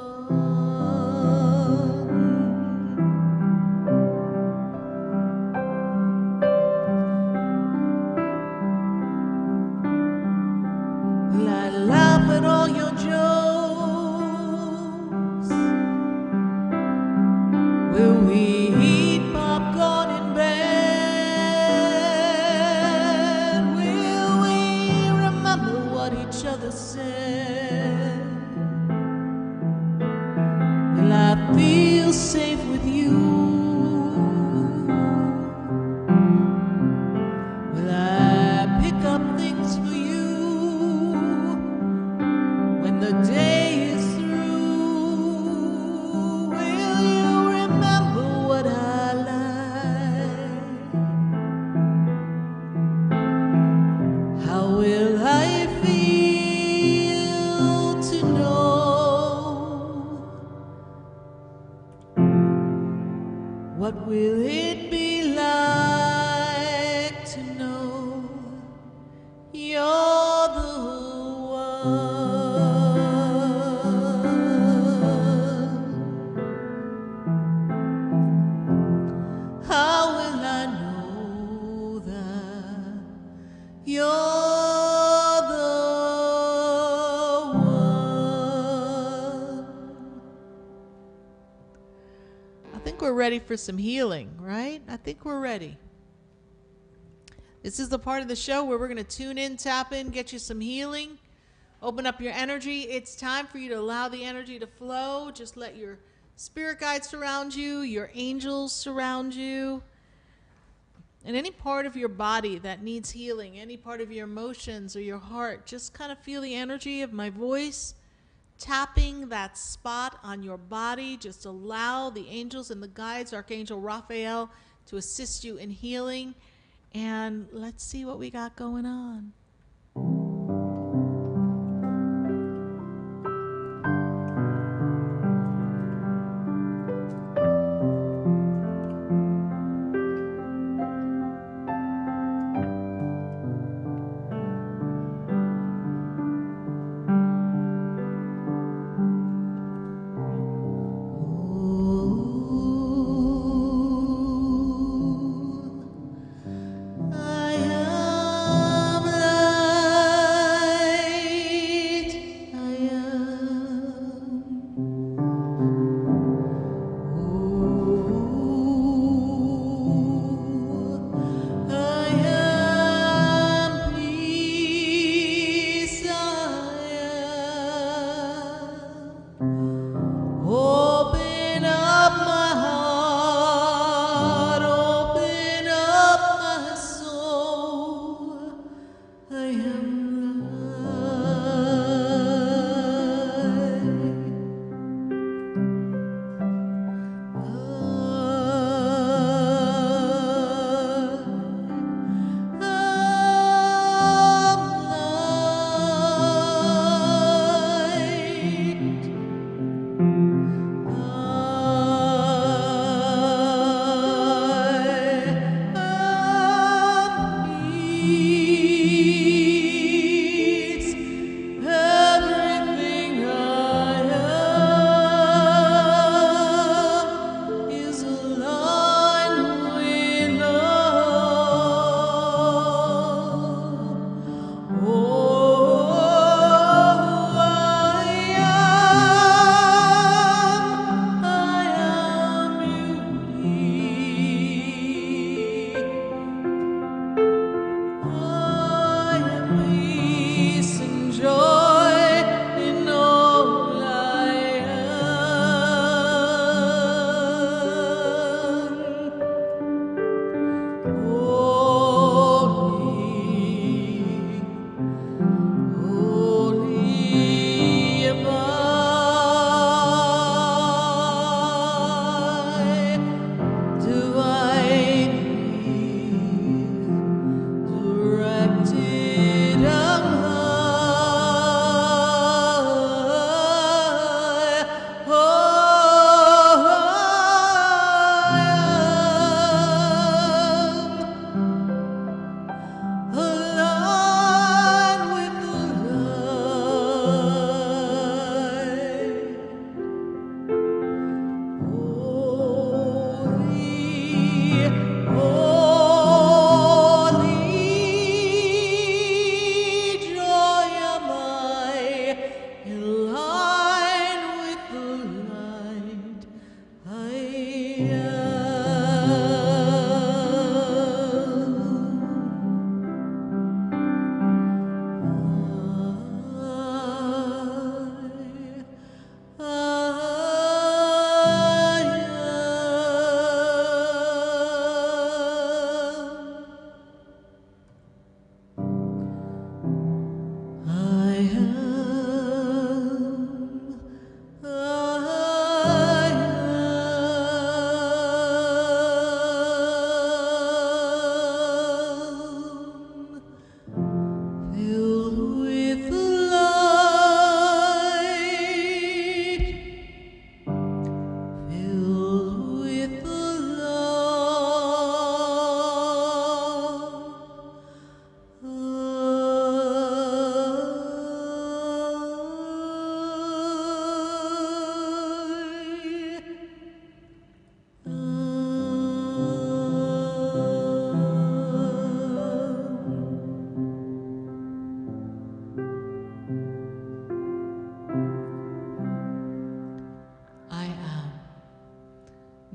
Will I laugh at all your jokes? Will we eat popcorn in bed? Will we remember what each other said? Will I feel safe with you? Will I pick up things for you when the day is through? Will you remember what I like? How will I feel to know? What will it be like to know you're the one? How will I know that you're the one? I think we're ready for some healing, right? I think we're ready. This is the part of the show where we're going to tune in, tap in, get you some healing, open up your energy. It's time for you to allow the energy to flow. Just let your spirit guides surround you, your angels surround you. And any part of your body that needs healing, any part of your emotions or your heart, just kind of feel the energy of my voice tapping that spot on your body. Just allow the angels and the guides, Archangel Raphael, to assist you in healing. And let's see what we got going on. I am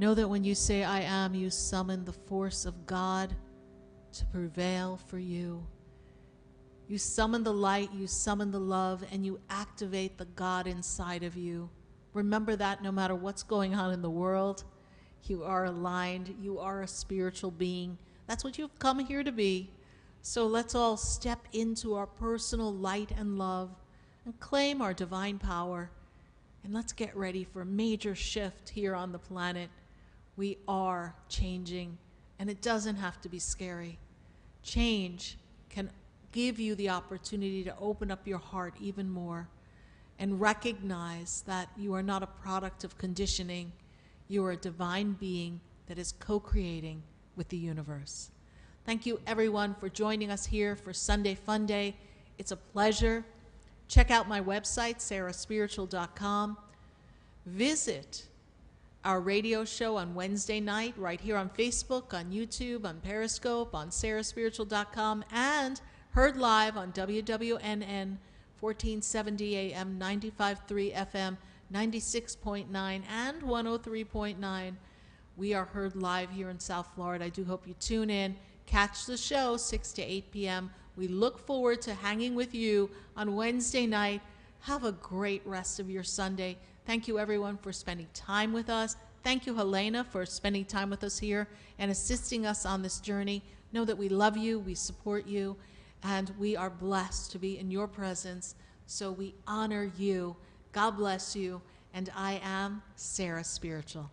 Know that when you say I am, you summon the force of God to prevail for you. You summon the light, you summon the love, and you activate the God inside of you. Remember that no matter what's going on in the world, you are aligned, you are a spiritual being. That's what you've come here to be. So let's all step into our personal light and love and claim our divine power. And let's get ready for a major shift here on the planet. We are changing, and it doesn't have to be scary. Change can give you the opportunity to open up your heart even more and recognize that you are not a product of conditioning. You are a divine being that is co-creating with the universe. Thank you, everyone, for joining us here for Sunday Funday. It's a pleasure. Check out my website, SarahSpiritual.com. Visit our radio show on Wednesday night right here on Facebook, on YouTube, on Periscope, on SarahSpiritual.com, and heard live on WWNN 1470 AM, 95.3 FM, 96.9, and 103.9. We are heard live here in South Florida. I do hope you tune in. Catch the show 6 to 8 p.m. We look forward to hanging with you on Wednesday night. Have a great rest of your Sunday. Thank you, everyone, for spending time with us. Thank you, Helena, for spending time with us here and assisting us on this journey. Know that we love you, we support you, and we are blessed to be in your presence. So we honor you. God bless you. And I am Sarah Spiritual.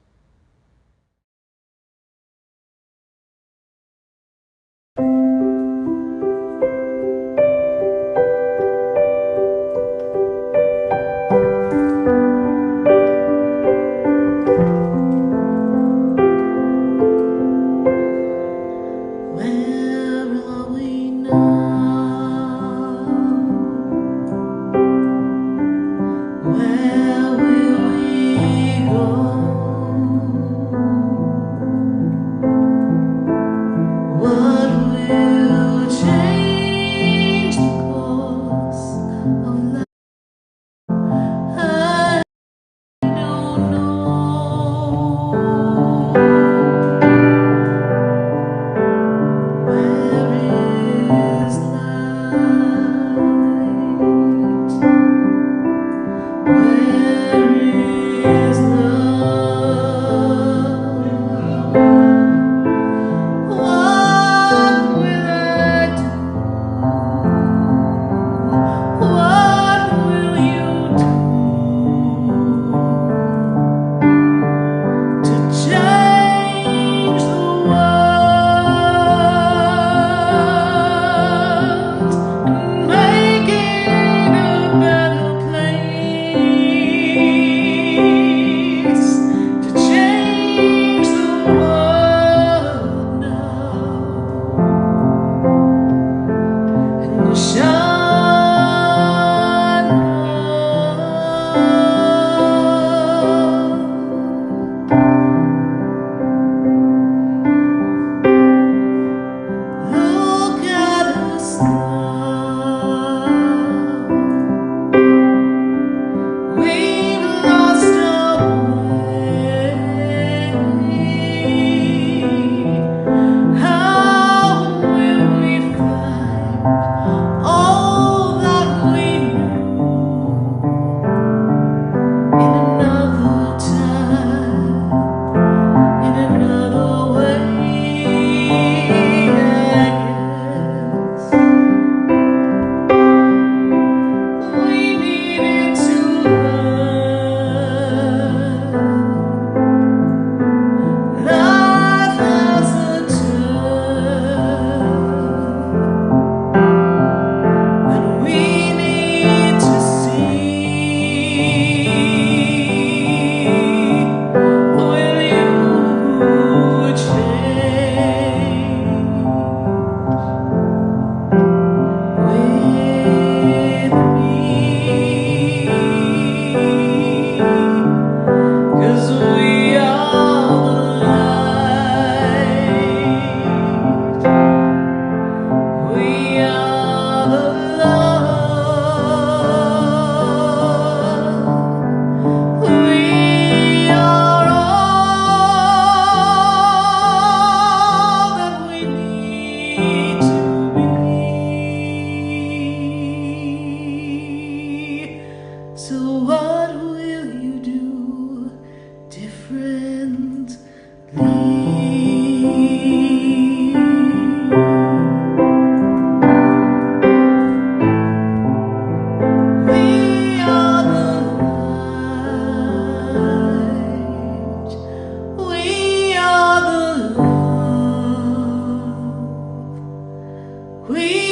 We